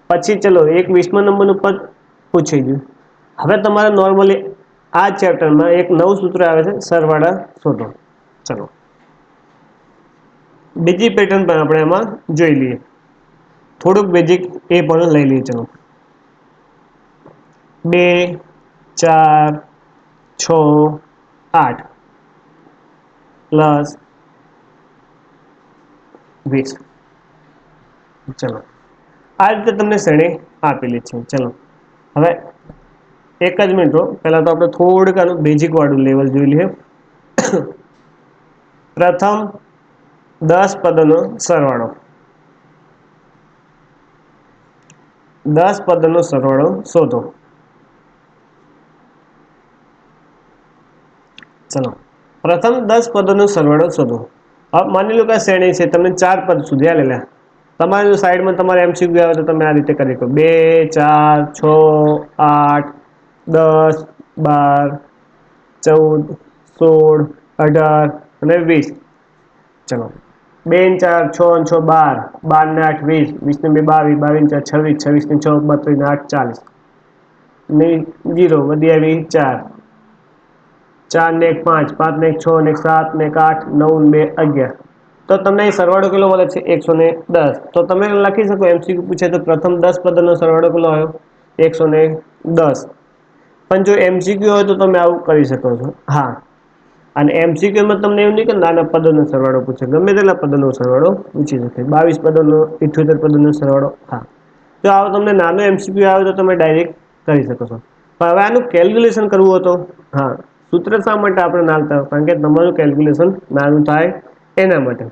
Speaker 1: પછી ચલો એક 20મા નંબરનું પદ પૂછી ગયું. હવે તમારે નોર્મલી આ ચેપ્ટરમાં એક નવું સૂત્ર આવે છે સરવાળા શોધો. ચલો બીજી પેટર્ન પણ આપણે એમાં જોઈ લઈએ. થોડુંક બેઝિક એ પણ લઈ લઈએ. ચલો 2 4 6 8 પ્લસ 20. ચલો આ રીતે તમને શ્રેણી આપેલી છે. ચલો હવે એક જ મિનિટ પહેલા તો આપણે થોડુંક આનું બેઝિક વાળું લેવલ જોઈ લઈએ. પ્રથમ 10 પદોનો સરવાળો. 10 પદોનો સરવાળો શોધો. ચલો પ્રથમ 10 પદોનો સરવાળો શોધો. હવે માની લો કે આ શ્રેણી છે, તમને 4 પદ સુધી આલેલા. તમારે જો સાઈડમાં તમારે MCQ આવે તો તમે આ રીતે કરી શકો. 2 4 6 8 10 12 14 16 18 અને 20. ચલો 2 ને 4 6 ને 6 12 12 ને 8 20 20 ને 2 22 22 ને 4 26 26 ને 6 32 ને 8 40 ને 0 વધી આવી 4 4 ને 1 5 5 ને 1 6 ને 1 7 ને 1 8 9 ને 2 11. તો તમને સરવાળો કેટલો મળે છે? 110. તો તમે લખી શકો MCQ પૂછે તો પ્રથમ 10 પદોનો સરવાળો કેટલો આવ્યો? 110. પણ જો MCQ હોય તો તમે આવું કરી શકો છો. હા, અને MCQમાં તમને એવું નહીં કે નાના પદોનો સરવાળો પૂછે, ગમે તેટલા પદોનો સરવાળો પૂછી શકે. 22 પદોનો 78 પદોનો સરવાળો. હા, જો આવો તમને નાનો MCQ આવે તો તમે ડાયરેક્ટ કરી શકો છો. પણ હવે આનું કેલ્ક્યુલેશન કરવું હતું. હા, સૂત્ર શા માટે આપણે નાખતા હોય? કારણ કે તમારું કેલ્ક્યુલેશન નાનું થાય એના માટે.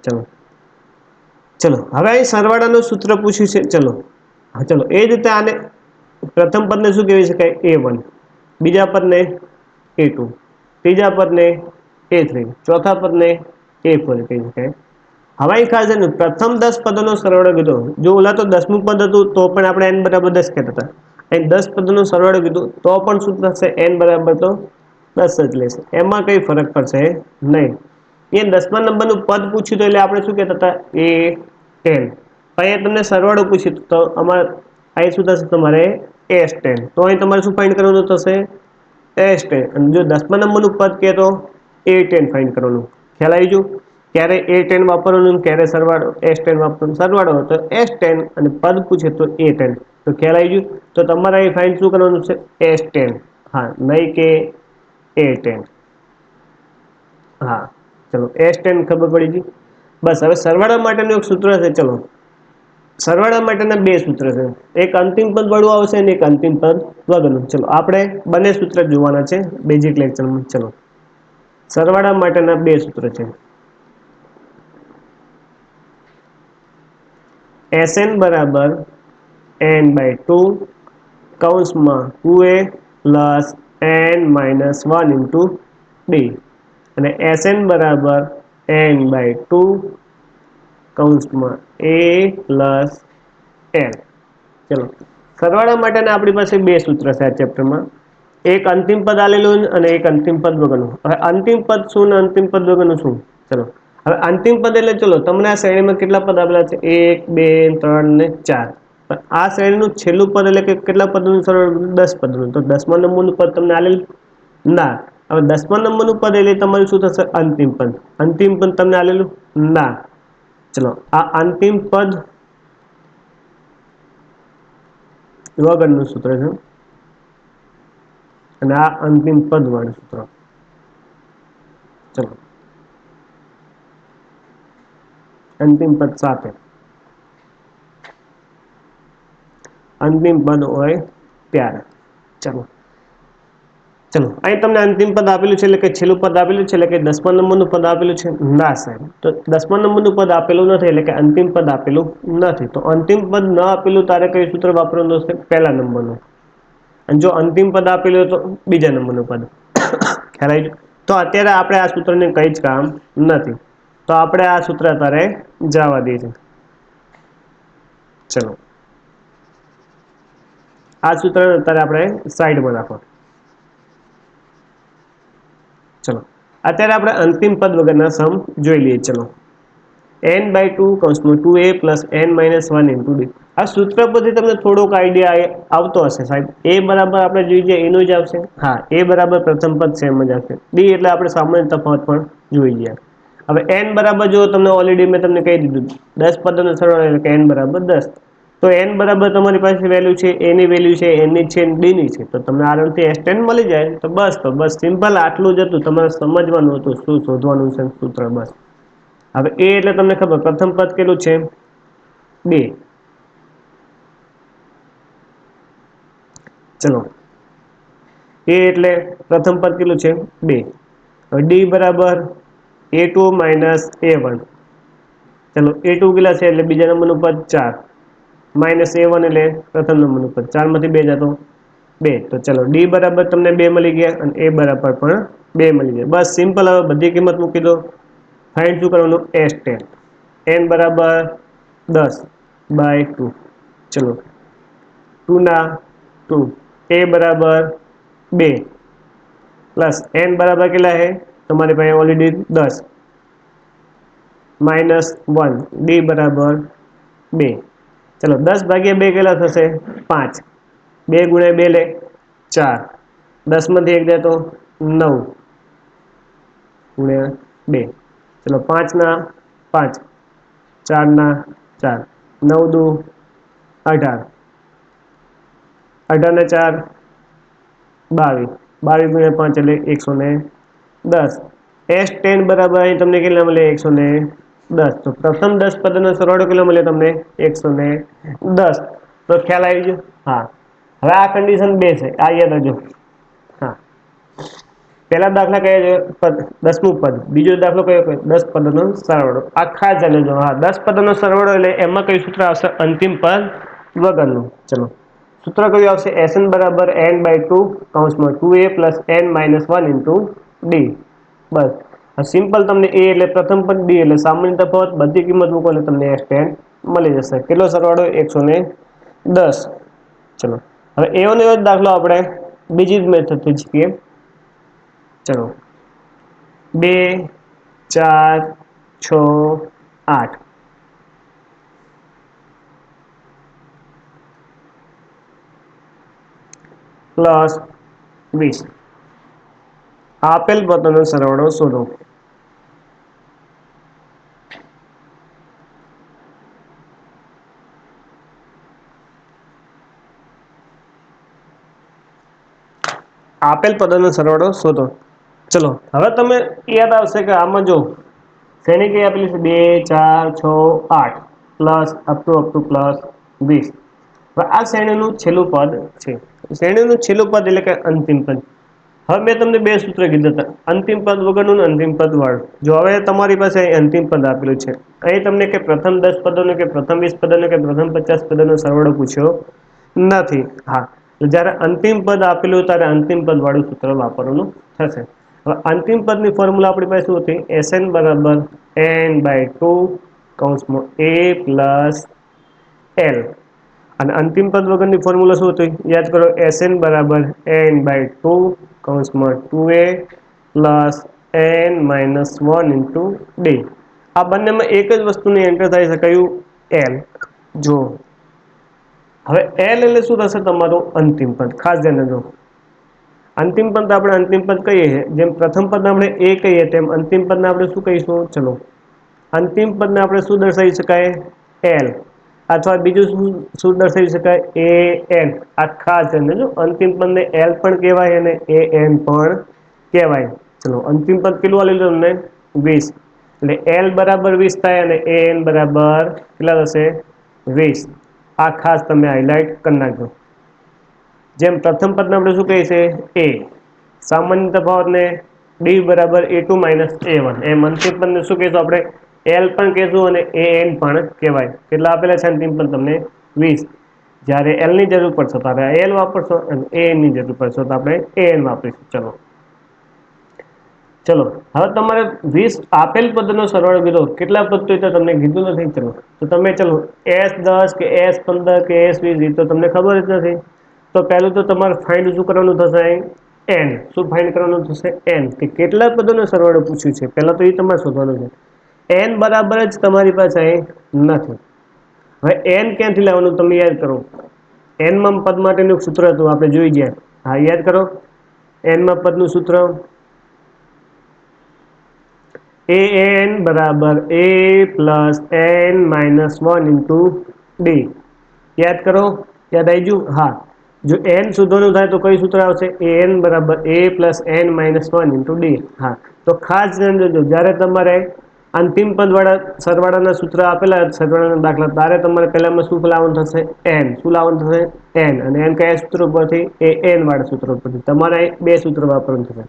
Speaker 1: ચલો હવે અહીં સરવાળાનું સૂત્ર પૂછ્યું છે. ચલો હા, ચલો એ જ રીતે આને પ્રથમ પદને શું કહેવાય શકાય? A1. બીજા પદને A2. ત્રીજા પદને A3. ચોથા પદને A4 કહી શકાય. હવે અહીં ખાસ છે, પ્રથમ 10 પદોનો સરવાળો કીધો. જો ઓલા તો 10મું પદ હતું તો પણ આપણે n બરાબર 10 કહેતા હતા. અહીં 10 પદોનો સરવાળો કીધું તો પણ શું થશે? n બરાબર તો 10 જ લેશે. એમાં કઈ ફરક પડશે નહીં. એ 10મા નંબરનું પદ પૂછ્યું તો એટલે આપણે શું કહેતા હતા? A10. અહીંયા તમને સરવાળો પૂછ્યું તો અમારે અહીં શું થશે? તમારે S10. તો અહીં તમારે શું ફાઇન્ડ કરવાનું થશે? S10. અને જો 10મા નંબરનું પદ કહે તો A10 ફાઇન્ડ કરવાનું. ખ્યાલ આવી ગયો? ક્યારે A10 વાપરવાનું, ક્યારે સરવાળો S10 વાપરવાનું. સરવાળો હોય તો S10 અને પદ પૂછે તો A10. તો ખ્યાલ આવી ગયું? તો તમારે અહીં ફાઇન્ડ શું કરવાનું છે? S10. હા, નહીં કે A10. હા, ચલો S10 ખબર પડી ગઈ. બસ હવે સરવાળા માટેનું એક સૂત્ર છે. ચલો સરવાળા માટેના બે સૂત્ર છે. એક અંતિમ પદ વાળું આવશે અને એક અંતિમ પદ વગરનું. ચલો આપણે બંને સૂત્ર જોવાના છે બેઝિક લેક્ચરમાં. ચલો સરવાળા માટેના બે સૂત્ર છે. Sn બરાબર n/2 કૌંસમાં 2a plus n-1 into b અને Sn બરાબર n/2 કૌંસમાં a પ્લસ n. ચલો સરવાળા માટેના આપણી પાસે બે સૂત્ર છે આ ચેપ્ટરમાં. એક અંતિમ પદ આલેલું અને એક અંતિમ પદ વગરનું. હવે અંતિમ પદ શું ને અંતિમ પદ વગરનું શું? ચલો હવે અંતિમ પદ એટલે ચલો તમને આ શ્રેણીમાં કેટલા પદ આપેલા છે? 1 2 3 ને 4. આ શ્રેણીનું છેલ્લું પદ એટલે કે કેટલા પદનું સરવાળો? 10 પદનું. તો 10મા નંબરનું પદ તમને આલેલું? ના. હવે 10મા નંબરનું પદ એટલે તમારું શું થશે? અંતિમ પદ. અંતિમ પદ તમને આલેલું? ના. ચલો આ અંતિમ પદ વગરનું સૂત્ર છે અને આ અંતિમ પદ વાળું સૂત્ર. ચલો અંતિમ પદ સાથે અંતિમ પદ હોય ત્યારે. ચલો અહીં તમને અંતિમ પદ આપેલું છે એટલે કે છેલ્લું પદ આપેલું છે એટલે કે 10મા નંબરનું પદ આપેલું છે? ના સાહેબ. તો 10મા નંબરનું પદ આપેલું નથી એટલે કે અંતિમ પદ આપેલું નથી. તો અંતિમ પદ ન આપેલું તારે કયું સૂત્ર વાપરવાનું છે? પહેલા નંબરનું. અને જો અંતિમ પદ આપેલું હોય તો બીજા નંબરનું પદ. ખ્યાલ આવી ગયો? તો અત્યારે આપણે આ સૂત્રને કંઈ જ કામ નથી. તો આપણે આ સૂત્ર અત્યારે જવા દઈએ છીએ. ચલો આ સૂત્ર અત્યારે આપણે સાઈડમાં રાખો. ચલો અત્યારે આપણે અંતિમ પદ વગરના સમ જોઈ લઈએ. ચલો n/2 કૌંસમાં 2a plus n minus 1 into D. આ સૂત્ર પરથી તમને થોડોક આઈડિયા આવતો હશે સાહેબ. a બરાબર આપણે જોઈએ એનું જ આવશે. હા, a બરાબર પ્રથમ પદ સેમ જ આવશે. d એટલે આપણે સામાન્ય તફાવત પણ જોઈ ગયા. હવે n બરાબર જો તમને ઓલરેડી મેં તમને કહી દીધું 10 પદોનો સરવાળો એટલે કે n બરાબર 10. તો n બરાબર તમારી પાસે વેલ્યુ છે, a ની વેલ્યુ છે, n ની છે, d ની છે. તો તમને આરામથી s10 મળી જાય. તો બસ સિમ્પલ આટલું જ હતું. તમારે સમજવાનું હતું શું શોધવાનું છે સૂત્ર, બસ. હવે a એટલે તમને ખબર પ્રથમ પદ કેટલું છે 2. ચલો, a એટલે પ્રથમ પદ કેટલું છે 2. હવે d બરાબર a2 માઇનસ a1. ચલો, a2 કેટલા છે એટલે બીજા નંબરનું પદ 4 માઇનસ a1 એટલે પ્રથમ નંબરનું પદ. 4 માંથી 2 જતો 2. તો ચલો, d બરાબર તમને 2 મળી ગયા અને a બરાબર પણ 2 મળી ગયા. બસ સિમ્પલ. હવે બધી કિંમત મૂકી દો. ફાઇન્ડ શું કરવાનું? s10. n બરાબર 10/2. ચલો, 2 ના 2. a બરાબર 2 પ્લસ n બરાબર કેટલા છે તમારી પાસે ઓલરેડી 10 માઇનસ 1. d બરાબર 2. ચલો, 10/2 કેટલા થશે? 5. 2 ગુણ્યા 2 લે 4. 10 માંથી 1 જાય તો 9 ગુણ્યા 2. ચલો, 5 ના 5, 4 ના 4, 9 દુ 18, 18 ને 4 22. 22 ગુણ્યા 5 એટલે 110. s10 બરાબર અહીં તમને કેટલા મળે? 110. તો પ્રથમ 10 પદનો સરવાળો કેટલો મળે તમને? 110. તો ખ્યાલ આવી ગયો? હા. હવે આ કન્ડિશન 2 છે, આ યાદ રાખજો. હા, પહેલા દાખલા કયા છે? 10મું પદ. બીજો દાખલો કયો? 10 પદનો સરવાળો. આ ખાસ જાણી લેજો. હા, 10 પદનો સરવાળો એટલે એમાં કયું સૂત્ર આવશે? અંતિમ પદ વગરનું. ચલો, સૂત્ર કયું આવશે? sn બરાબર n/2 કૌંસમાં 2a plus n minus 1 into d. બસ. સિમ્પલ. તમને a એટલે પ્રથમ પદ, d એટલે સામાન્ય તફાવત. બધી કિંમત મૂકો એટલે તમને s10 મળી જશે. કેટલો સરવાળો? 110. ચલો, હવે એવો ને એવો જ દાખલો આપણે બીજી જ મેથડથી શીખીએ. ચલો, 2 4 6 8 પ્લસ 20. આપેલ પદોનો સરવાળો શોધો. આપેલ પદોનો સરવાળો શોધો. ચલો, હવે તમે યાદ આવશે કે આમાં જો શ્રેણી કઈ આપેલી છે? 2 4 6 8 પ્લસ અપ ટુ પ્લસ 20. હવે આ શ્રેણીનું છેલ્લું પદ છે. શ્રેણીનું છેલ્લું પદ એટલે કે અંતિમ પદ. હવે મેં તમને બે સૂત્ર કીધા હતા, અંતિમ પદ વગરનું, અંતિમ પદ વાળું. જો હવે તમારી પાસે અંતિમ પદ આપેલું છે, અહીં તમને કે પ્રથમ 10 પદોનો કે પ્રથમ 20 પદોનો કે પ્રથમ 50 પદોનો સરવાળો પૂછ્યો નથી. હા, જ્યારે અંતિમ પદ આપેલું ત્યારે અંતિમ પદ વાળું સૂત્ર વાપરવાનું થશે. હવે અંતિમ પદની ફોર્મ્યુલા આપણી પાસે શું હતી? sn બરાબર n/2 કૌંસમાં a પ્લસ l. અને અંતિમ પદ વગરની ફોર્મ્યુલા શું હતી? યાદ કરો. sn બરાબર n/2 કૌંસમાં 2a plus n minus 1 into d. આ બંનેમાં એક જ વસ્તુની એન્ટર થાય છે, કયું? l. જો હવે l એટલે શું થશે? તમારું અંતિમ પદ. ખાસ ધ્યાન રાખજો. અંતિમ પદ આપણે અંતિમ પદ કહીએ છીએ, જેમ પ્રથમ પદ આપણે a કહીએ તેમ અંતિમ પદને આપણે શું કહીશું? ચલો, અંતિમ પદને આપણે શું દર્શાવી શકાય? l. અથવા બીજું શું દર્શાવી શકાય? an. આ ખાસ ધ્યાન દેજો. અંતિમ પદને l પણ કહેવાય અને an પણ કહેવાય. ચલો, અંતિમ પદ કેટલું આલેલું તમને? 20. એટલે l બરાબર 20 થાય અને an બરાબર કેટલા થશે? 20. આ ખાસ તમે હાઇલાઇટ કરી નાખજો. જેમ પ્રથમ પદને આપણે શું કહીએ છીએ? a. સામાન્ય તફાવતને d બરાબર a2 માઇનસ a1. એમ અંતિમ પદને શું કહીશું આપણે? l પણ કહેશું અને an પણ કહેવાય. કેટલા આપેલા છે અંતિમ પદ તમને? 20. જ્યારે l ની જરૂર પડશે તો આપણે l વાપરશો અને an ની જરૂર પડશે તો આપણે an વાપરીશું. ચલો, ચલો, હવે તમારે 20 આપેલ પદનો સરવાળો કીધો. કેટલા પદ તો તમને કીધું નથી. ચલો, તો તમે ચલો s10 કે s15 કે s20 તો તમને ખબર જ નથી. તો પહેલું તો તમારે ફાઇન્ડ શું કરવાનું થશે? n. શું ફાઇન્ડ કરવાનું થશે? n. કે કેટલા પદોનો સરવાળો પૂછ્યું છે, પહેલા તો એ તમારે શોધવાનું છે. n બરાબર જ તમારી પાસે અહીં નથી. હવે n ક્યાંથી લાવવાનું તમે યાદ કરો. n માં પદ માટેનું સૂત્ર હતું આપણે જોઈ ગયા. હા યાદ કરો. n માં પદનું સૂત્ર an બરાબર a plus n minus 1 into d. યાદ કરો. યાદ આવી ગયું. હા, જો n શોધવાનું થાય તો કઈ સૂત્ર આવશે? an બરાબર a plus n minus 1 into d. હા, તો ખાસ ધ્યાન દેજો જ્યારે તમારે અંતિમ પદ વાળા સરવાળાના સૂત્ર આપેલા સરવાળાના દાખલા તારે તમારે પહેલામાં શું લાવવાનું થશે? n. શું લાવવાનું થશે? n. અને n કયા સૂત્ર પરથી? an વાળા સૂત્ર પરથી. તમારે બે સૂત્ર વાપરવાનું થશે.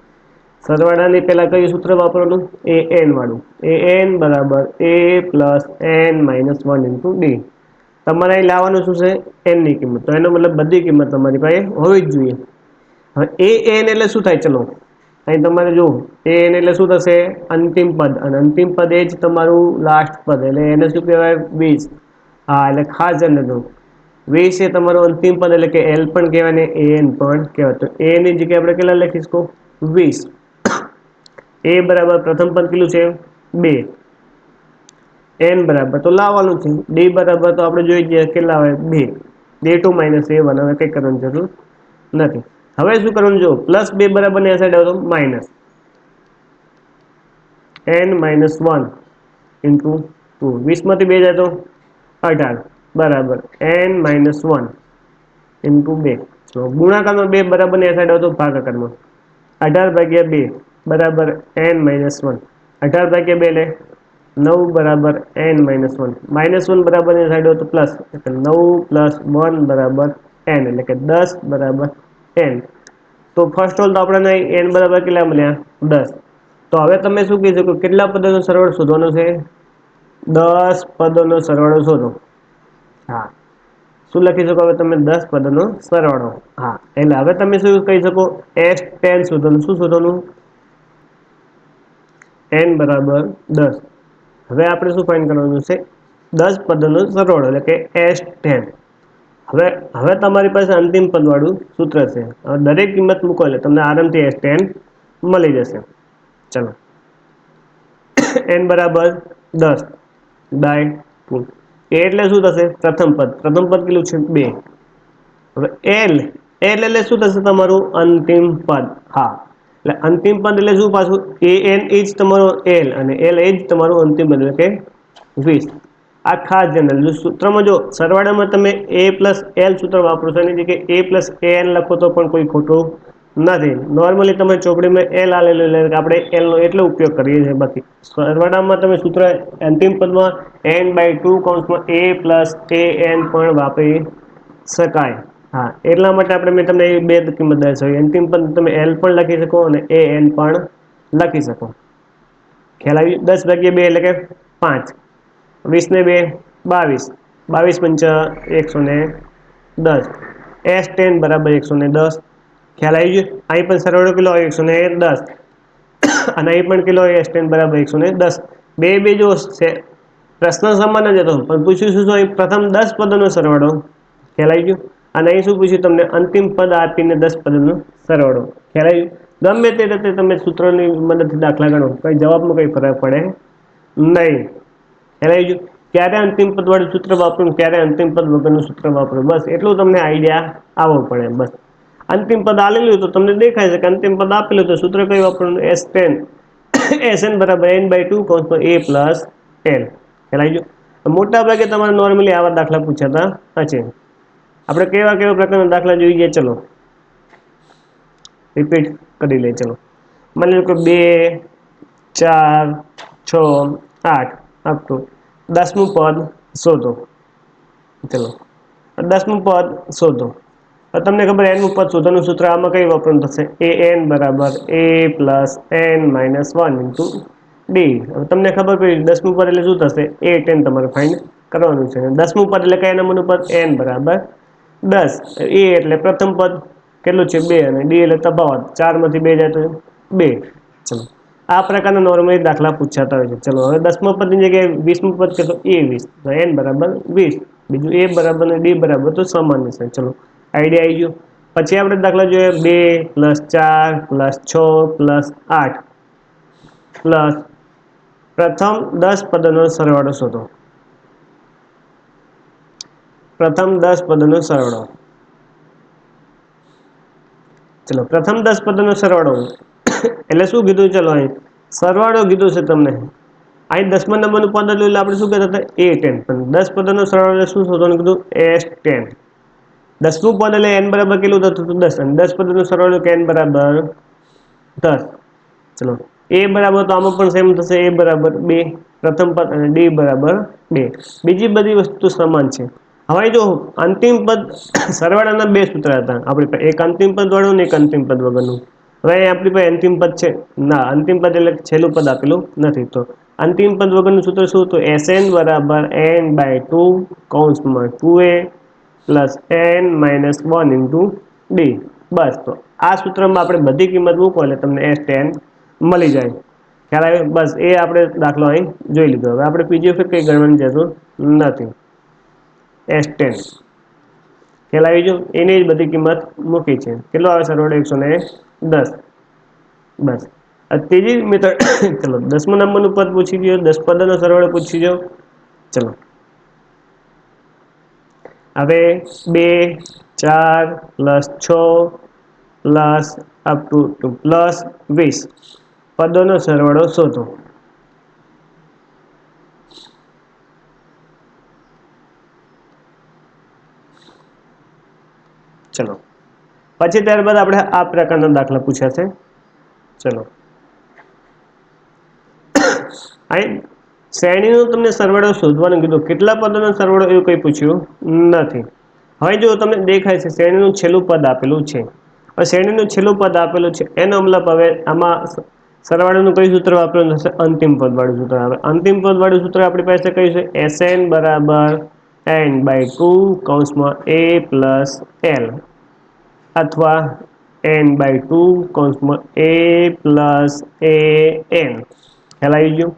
Speaker 1: સરવાળાની પહેલા કયું સૂત્ર વાપરવાનું? an વાળું. an બરાબર a plus n minus 1 into d. તમારે અહીં લાવવાનું શું છે? n ની કિંમત. તો એનો મતલબ બધી કિંમત તમારી પાસે હોવી જ જોઈએ. હવે an એટલે શું થાય? ચલો અહીં તમારે જો an એટલે શું થશે? અંતિમ પદ. અને અંતિમ પદ એ જ તમારું લાસ્ટ પદ, એટલે એને શું કહેવાય? 20. હા, એટલે ખાસ ધ્યાન રાખજો. 20 એ તમારું અંતિમ પદ, એટલે કે l પણ કહેવાય ને an પણ કહેવાય. તો a ની જગ્યાએ આપણે કેટલા લખીશું? 20. a બરાબર પ્રથમ પદ કેટલું છે? 2. n બરાબર તો લાવવાનું છે. d બરાબર તો આપણે જોઈ ગયા કેટલા આવે? 2. a2 minus a1. હવે કંઈ કરવાની જરૂર નથી. હવે શું કરવાનું? જો પ્લસ 2 બરાબર ની આ સાઈડ આવો તો માઇનસ n માઇનસ 1 ઇન્ટુ 2. 20 માંથી 2 જાય તો 18 બરાબર n માઇનસ 1 ઇન્ટુ 2. ગુણાકારમાં 2 બરાબર ની આ સાઈડ આવો તો ભાગાકારમાં 18 ભાગ્યા 2 બરાબર n માઇનસ 1. 18 ભાગ્યા 2 એટલે 9 બરાબર n માઇનસ 1. માઇનસ 1 બરાબર ની સાઈડ તો પ્લસ, એટલે 9 પ્લસ 1 બરાબર n, એટલે કે 10 બરાબર n. તો ફર્સ્ટ ઓલ તો આપણે n બરાબર કેટલા મળ્યા? 10. તો હવે તમે શું કહી શકો? કેટલા પદોનો સરવાળો શોધવાનો છે? 10 પદોનો સરવાળો શોધો. હા, શું લખી શકો? હવે તમે 10 પદોનો સરવાળો. હા, એટલે હવે તમે શું કહી શકો? S10 શોધવાનું. શું શોધવાનું? n બરાબર 10. હવે આપણે શું ફાઇન્ડ કરવાનું છે? 10 પદોનો સરવાળો, એટલે કે S10. હવે તમારી પાસે અંતિમ પદ વાળું સૂત્ર છે. હવે દરેક કિંમત મૂકો એટલે તમને આરામથી S10 મળી જશે. ચલો, n બરાબર 10 બાય 2. a એટલે શું થશે? પ્રથમ પદ. પ્રથમ પદ કેટલું છે? 2. હવે l એટલે શું થશે? તમારું અંતિમ પદ. હા, એટલે અંતિમ પદ એટલે શું? પાછું an એ જ તમારો l, અને l એ જ તમારું અંતિમ પદ, એટલે કે 20. આ ખાસ ધ્યાન રાખજો. સૂત્રમાં જો સરવાળામાં તમે a પ્લસ l સૂત્ર વાપરો છો, એની જગ્યાએ a પ્લસ an લખો તો પણ કોઈ ખોટું નથી. નોર્મલી તમે ચોપડીમાં l આલેલું, એટલે આપણે l નો એટલો ઉપયોગ કરીએ છીએ. બાકી સરવાળામાં તમે સૂત્ર અંતિમ પદમાં n/2 કૌંસમાં a પ્લસ an પણ વાપરી શકાય. હા, એટલા માટે આપણે મેં તમને બે કિંમત દર્શાવી. અંતિમ પદ તમે l પણ લખી શકો અને an પણ લખી શકો. ખ્યાલ આવી? 10 ભાગ્યા 2 એટલે કે 5. 20 ને 2 22. 22 પંચા 110. S10 બરાબર 110. ખ્યાલ આવી ગયો? અહીં પણ સરવાળો કેટલો આવે? 110. અને અહીં પણ કેટલો હોય? S10 બરાબર 110. બે જો છે પ્રશ્ન સમાન જ હતો, પણ પૂછ્યું શું? અહીં પ્રથમ 10 પદોનો સરવાળો. ખ્યાલ આવી ગયો? અને અહીં શું પૂછ્યું? તમને અંતિમ પદ આપીને 10 પદોનો સરવાળો. ખ્યાલ આવી ગયો? ગમે તે રીતે તમે સૂત્રોની મદદથી દાખલા ગણો, કઈ જવાબમાં કઈ ફરક પડે નહીં. ખ્યાલ આવી ગયો? ક્યારે અંતિમ પદ વાળું સૂત્ર વાપરવું, ક્યારે અંતિમ પદ વગરનું સૂત્ર વાપરવું, બસ એટલું તમને આઈડિયા આવવો પડે. બસ અંતિમ પદ આલેલું તો તમને દેખાય છે કે અંતિમ પદ આપેલું તો સૂત્ર કયું વાપરવાનું? S10. Sn બરાબર n/2 કૌંસમાં a પ્લસ n. ખ્યાલ આવી ગયો? મોટા ભાગે તમારે નોર્મલી આવા દાખલા પૂછાતા હશે. આપણે કેવા કેવા પ્રકારના દાખલા જોઈ ગયા? ચલો રિપીટ કરી લે. ચલો, માની લો કે 2 4 6 8 અપ ટુ 10મું પદ શોધો. ચલો, 10મું પદ શોધો. તમને ખબર n મું પદ શોધવાનું સૂત્ર આમાં કઈ વાપરવાનું થશે? an બરાબર a plus n minus 1 into d. હવે તમને ખબર પડી 10મું પદ એટલે શું થશે? A10 તમારે ફાઇન્ડ કરવાનું છે. 10મું પદ એટલે કયા નંબરનું પદ? n બરાબર 10. a એટલે પ્રથમ પદ કેટલું છે? 2. અને d એટલે તફાવત. 4 માંથી 2 જાય તો 2. ચલો, આ પ્રકારના નોર્મલી દાખલા પૂછાતા હોય છે. ચલો, હવે 10મા પદની જગ્યાએ 20મું પદ છે તો a20. તો n બરાબર 20. બીજું a બરાબર અને d બરાબર તો સામાન્ય છે. ચલો, આઈડિયા આવી ગયો? પછી આપણે દાખલા જોઈએ 2 + 4 + 6 + 8 પ્લસ પ્રથમ 10 પદોનો સરવાળો શોધો. પ્રથમ 10 પદોનો સરવાળો. ચલો પ્રથમ 10 પદોનો સરવાળો એટલે શું કીધું? ચલો અહીં સરવાળો કીધું છે તમને. અહીં 10મા નંબરનું પદ હતું એટલે આપણે શું કહેતા હતા? A10. પણ 10 પદોનો સરવાળો એટલે શું શોધવાનું કીધું? S10. 10મું પદ એટલે n બરાબર કેટલું થતું હતું? 10. અને 10 પદોનો સરવાળો કે n બરાબર 10. ચલો a બરાબર તો આમાં પણ સેમ થશે, a બરાબર 2 પ્રથમ પદ અને d બરાબર 2. બીજી બધી વસ્તુ સમાન છે. હવે જો અંતિમ પદ સરવાળાના બે સૂત્ર હતા આપણી પાસે, એક અંતિમ પદ વાળું ને એક અંતિમ પદ વગરનું. હવે આપણી પાસે અંતિમ પદ છે ના, અંતિમ પદ એટલે છેલ્લું પદ આપેલું નથી. તો અંતિમ પદ વગરનું સૂત્ર શું હતું? Sn બરાબર n/2 કૌંસમાં 2a plus n minus 1 into d. બસ તો આ સૂત્રમાં આપણે બધી કિંમત મૂકો એટલે તમને S10 મળી જાય. ખ્યાલ આવ્યો? બસ એ આપણે દાખલો અહીં જોઈ લીધો. હવે આપણે બીજી વખત કંઈ ગણવાની જરૂર નથી. S10 ખ્યાલ આવી ગયો? એની જ બધી કિંમત મૂકી છે. કેટલો આવે સરવાળો? 110. બસ ત્રીજી મેથડ. ચલો 10મા નંબરનું પદ પૂછી ગયો, 10 પદોનો સરવાળો પૂછી ગયો. ચલો હવે 2 4 plus 6 plus up to plus 20 પદોનો સરવાળો શોધો. ચલો પછી ત્યારબાદ આપણે આ પ્રકારના દાખલા પૂછ્યા છે. ચલો અહીં શ્રેણીનો તમને સરવાળો શોધવાનું કીધું. કેટલા પદોનો સરવાળો એવું કંઈ પૂછ્યું નથી. હવે જો તમને દેખાય છે શ્રેણીનું છેલ્લું પદ આપેલું છે. હવે શ્રેણીનું છેલ્લું પદ આપેલું છે એનો મતલબ હવે આમાં સરવાળાનું કયું સૂત્ર વાપરવાનું થશે? અંતિમ પદ વાળું સૂત્ર. હવે અંતિમ પદ વાળું સૂત્ર આપણી પાસે કયું છે? Sn બરાબર n/2 કૌંસમાં a પ્લસ l અથવા n/2 કૌંસમાં a પ્લસ an. ખ્યાલ આવી ગયો?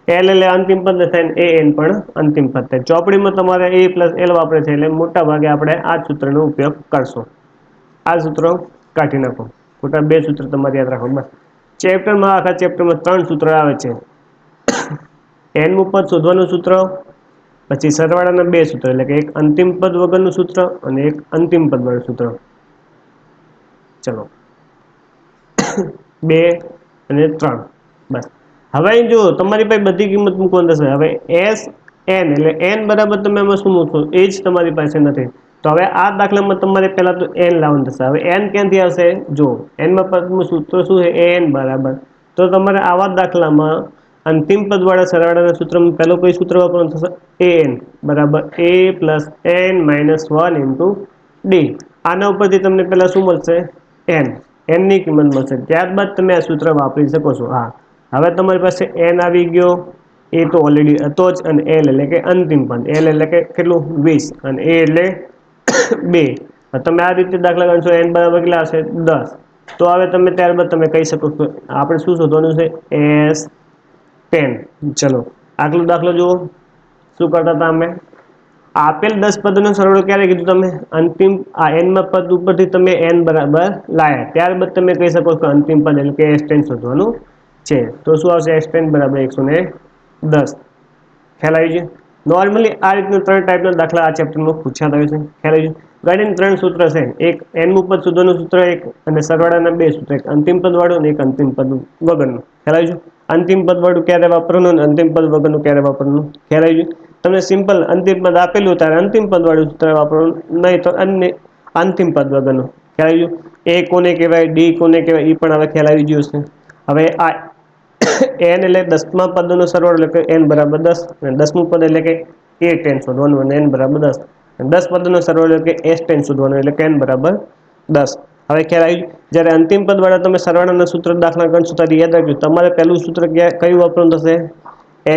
Speaker 1: l એટલે અંતિમ પદ થાય, an પણ અંતિમ પદ થાય. ચોપડીમાં તમારે a પ્લસ l વાપરે છે એટલે મોટા ભાગે આપણે આ સૂત્રનો ઉપયોગ કરશો. આ સૂત્રો કાઢી નાખો. ખોટા બે સૂત્ર તમારે યાદ રાખો. બસ ચેપ્ટરમાં, આખા ચેપ્ટરમાં 3 સૂત્ર આવે છે. n મું પદ શોધવાનું સૂત્ર, પછી સરવાળાના બે સૂત્ર એટલે કે એક અંતિમ પદ વગરનું સૂત્ર અને એક અંતિમ પદ વાળું સૂત્ર. ચલો 2 અને 3. બસ હવે જો તમારી પાસે બધી કિંમત મૂકવાની થશે. હવે Sn એટલે n બરાબર તમે એમાં શું મૂકશો? એ જ તમારી પાસે નથી. તો હવે આ દાખલામાં તમારે પહેલા તો n લાવવાનું થશે. હવે n ક્યાંથી આવશે? જો n માં પદનું સૂત્ર શું છે? an બરાબર. તો તમારે આવા દાખલામાં અંતિમ પદ વાળા સરવાળાના સૂત્રમાં પહેલું કયું સૂત્ર વાપરવાનું થશે? an બરાબર a plus n minus 1 into d. આના ઉપરથી તમને પહેલા શું મળશે? n ની કિંમત મળશે. ત્યારબાદ તમે આ સૂત્ર વાપરી શકો છો. હા હવે તમારી પાસે n આવી ગયો, એ તો ઓલરેડી હતો જ, અને l એટલે કે અંતિમ પદ, l એટલે કે કેટલું? 20 અને a એટલે 2. તમે આ રીતે દાખલા ગણશો n બરાબર કેટલા હશે? 10. તો હવે તમે ત્યારબાદ તમે કહી શકો છો આપણે શું શોધવાનું છે? S10. ચલો આગલો દાખલો જુઓ. શું કરતા હતા અમે? આપેલ 10 પદોનો સરવાળો ક્યારે કીધું તમે? અંતિમ આ n માં પદ ઉપરથી તમે n બરાબર લાયા ત્યારબાદ તમે કહી શકો છો અંતિમ પદ એટલે કે S10 શોધવાનું છે. તો શું આવશે? S10 બરાબર 110. ખ્યાલ આવી ગયો? નોર્મલી આ રીતના 3 ટાઈપના દાખલા આ ચેપ્ટરમાં પૂછાતા હોય છે. ખ્યાલ આવી ગયો? ગણીને 3 સૂત્ર છે. એક n મું પદ શોધવાનું સૂત્ર, એક અને સરવાળાના બે સૂત્ર, એક અંતિમ પદ વાળું અને એક અંતિમ પદ વગરનું. ખ્યાલ આવી ગયો? અંતિમ પદ વાળું ક્યારે વાપરવાનું અને અંતિમ પદ વગરનું ક્યારે વાપરવાનું? ખ્યાલ આવી ગયો? તમને સિમ્પલ અંતિમ પદ આપેલું ત્યારે અંતિમ પદ વાળું સૂત્ર વાપરવાનું, નહીં તો અન્ય અંતિમ પદ વગરનું. ખ્યાલ આવી ગયો? a કોને કહેવાય, d કોને કહેવાય, એ પણ હવે ખ્યાલ આવી ગયો છે. હવે આ n એટલે 10મા પદોનો સરવાળો એટલે કે n બરાબર 10, અને 10મું પદ એટલે કે a10 શોધવાનું અને n બરાબર 10. 10 પદોનો સરવાળો એટલે કે S10 શોધવાનું એટલે કે n બરાબર 10. હવે ખ્યાલ આવી ગયો? જ્યારે અંતિમ પદ વાળા તમે સરવાળાના સૂત્ર દાખલા ગણશો ત્યારે યાદ રાખજો તમારે પહેલું સૂત્ર કયું વાપરવાનું થશે?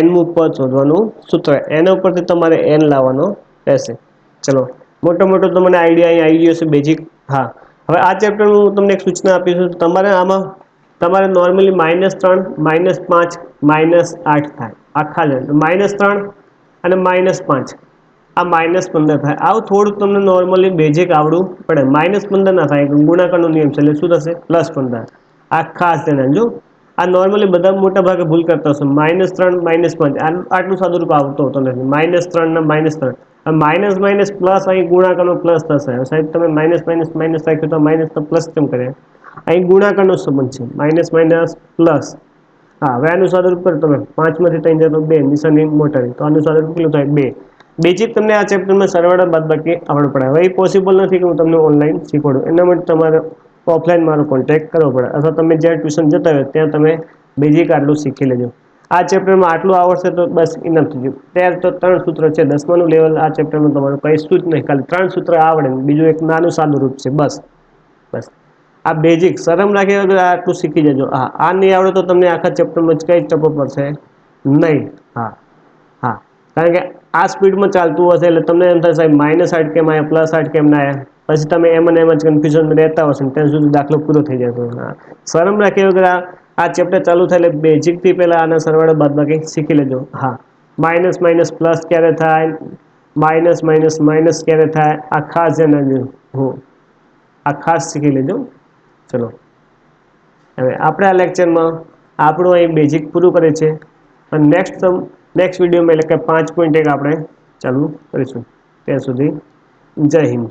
Speaker 1: n મું પદ શોધવાનું સૂત્ર. એના ઉપરથી તમારે n લાવવાનો રહેશે. ચલો મોટો મોટો તમને આઈડિયા અહીં આવી ગયો છે બેઝિક. હા હવે આ ચેપ્ટર હું તમને એક સૂચના આપીશું. તમારે આમાં તમારે નોર્મલી -3 -5 -8 થાય આખા જ -3 અને -5 આ -15 થાય. આવું થોડુંક તમને નોર્મલી બેઝિક આવડવું પડે. -15 ના થાય, ગુણાકારનો નિયમ છે એટલે શું થશે? +15. આ ખાસ ધ્યાન રાખજો. આ નોર્મલી બધા મોટા ભાગે ભૂલ કરતા હશો, -3 -5 આટલું સાદું રૂપ આવતો હોતો નથી. -3 ને -3, માઇનસ માઇનસ પ્લસ, અહીં ગુણાકારનો પ્લસ થશે. સાહેબ તમે માઇનસ માઇનસ માઇનસ રાખ્યું તો માઇનસ તો પ્લસ કેમ કરે? અહીં ગુણાકારનો સંબંધ છે, માઇનસ માઇનસ પ્લસ. હા, હવે આનું સાદુરૂપ કરો તમે, 5 માંથી 3 જાય તો 2, નિશાની મોટા, તો આનું સાદુરૂપ કેટલું થાય? 2. બેઝિક તમને આ ચેપ્ટરમાં સરવાળા બાદબાકી આવડવું પડે. હવે એ પોસિબલ નથી કે હું તમને ઓનલાઈન શીખવાડું, એના માટે તમારે ઓફલાઈન મારો કોન્ટેક્ટ કરવો પડે, અથવા તમે જ્યાં ટ્યુશન જતા હોય ત્યાં તમે બેઝિક આટલું શીખી લેજો. આ ચેપ્ટરમાં આટલું આવડશે તો બસ ઇનફ થઈ ગયું. ત્યારે તો 3 સૂત્ર છે, 10માનું લેવલ આ ચેપ્ટરમાં તમારું કહીશું જ નહીં, ખાલી 3 સૂત્ર આવડે, બીજું એક નાનું સાદું રૂપ છે, બસ. બસ આ બેઝિક શરમ રાખ્યા વગર આટલું શીખી જજો. હા, આ નહીં આવડે તો તમને આખા ચેપ્ટરમાં જ કંઈ ટપો પડશે નહીં. હા હા, કારણ કે આ સ્પીડમાં ચાલતું હશે એટલે તમને એમ થશે -8 કેમ આવ્યા, +8 કેમ ના આવ્યા, પછી તમે એમ અને એમ જ કન્ફ્યુઝન રહેતા હશો ને ત્યાં સુધી દાખલો પૂરો થઈ જતો. શરમ રાખ્યા વગર આ ચેપ્ટર ચાલુ થાય એટલે બેઝિકથી પહેલાં આના સરવાળા બાદબાકી શીખી લેજો. હા, માઇનસ માઇનસ પ્લસ ક્યારે થાય, માઇનસ માઇનસ માઇનસ ક્યારે થાય, આ ખાસ ધ્યાન રાખજો. આ ખાસ શીખી લેજો. ચલો, હવે આપણે આ લેક્ચરમાં આપણું અહીં બેઝિક પૂરું કરે છે, અને નેક્સ્ટ વિડીયોમાં એટલે કે 5.1 આપણે ચાલુ કરીશું. ત્યાં સુધી જય હિન્દ.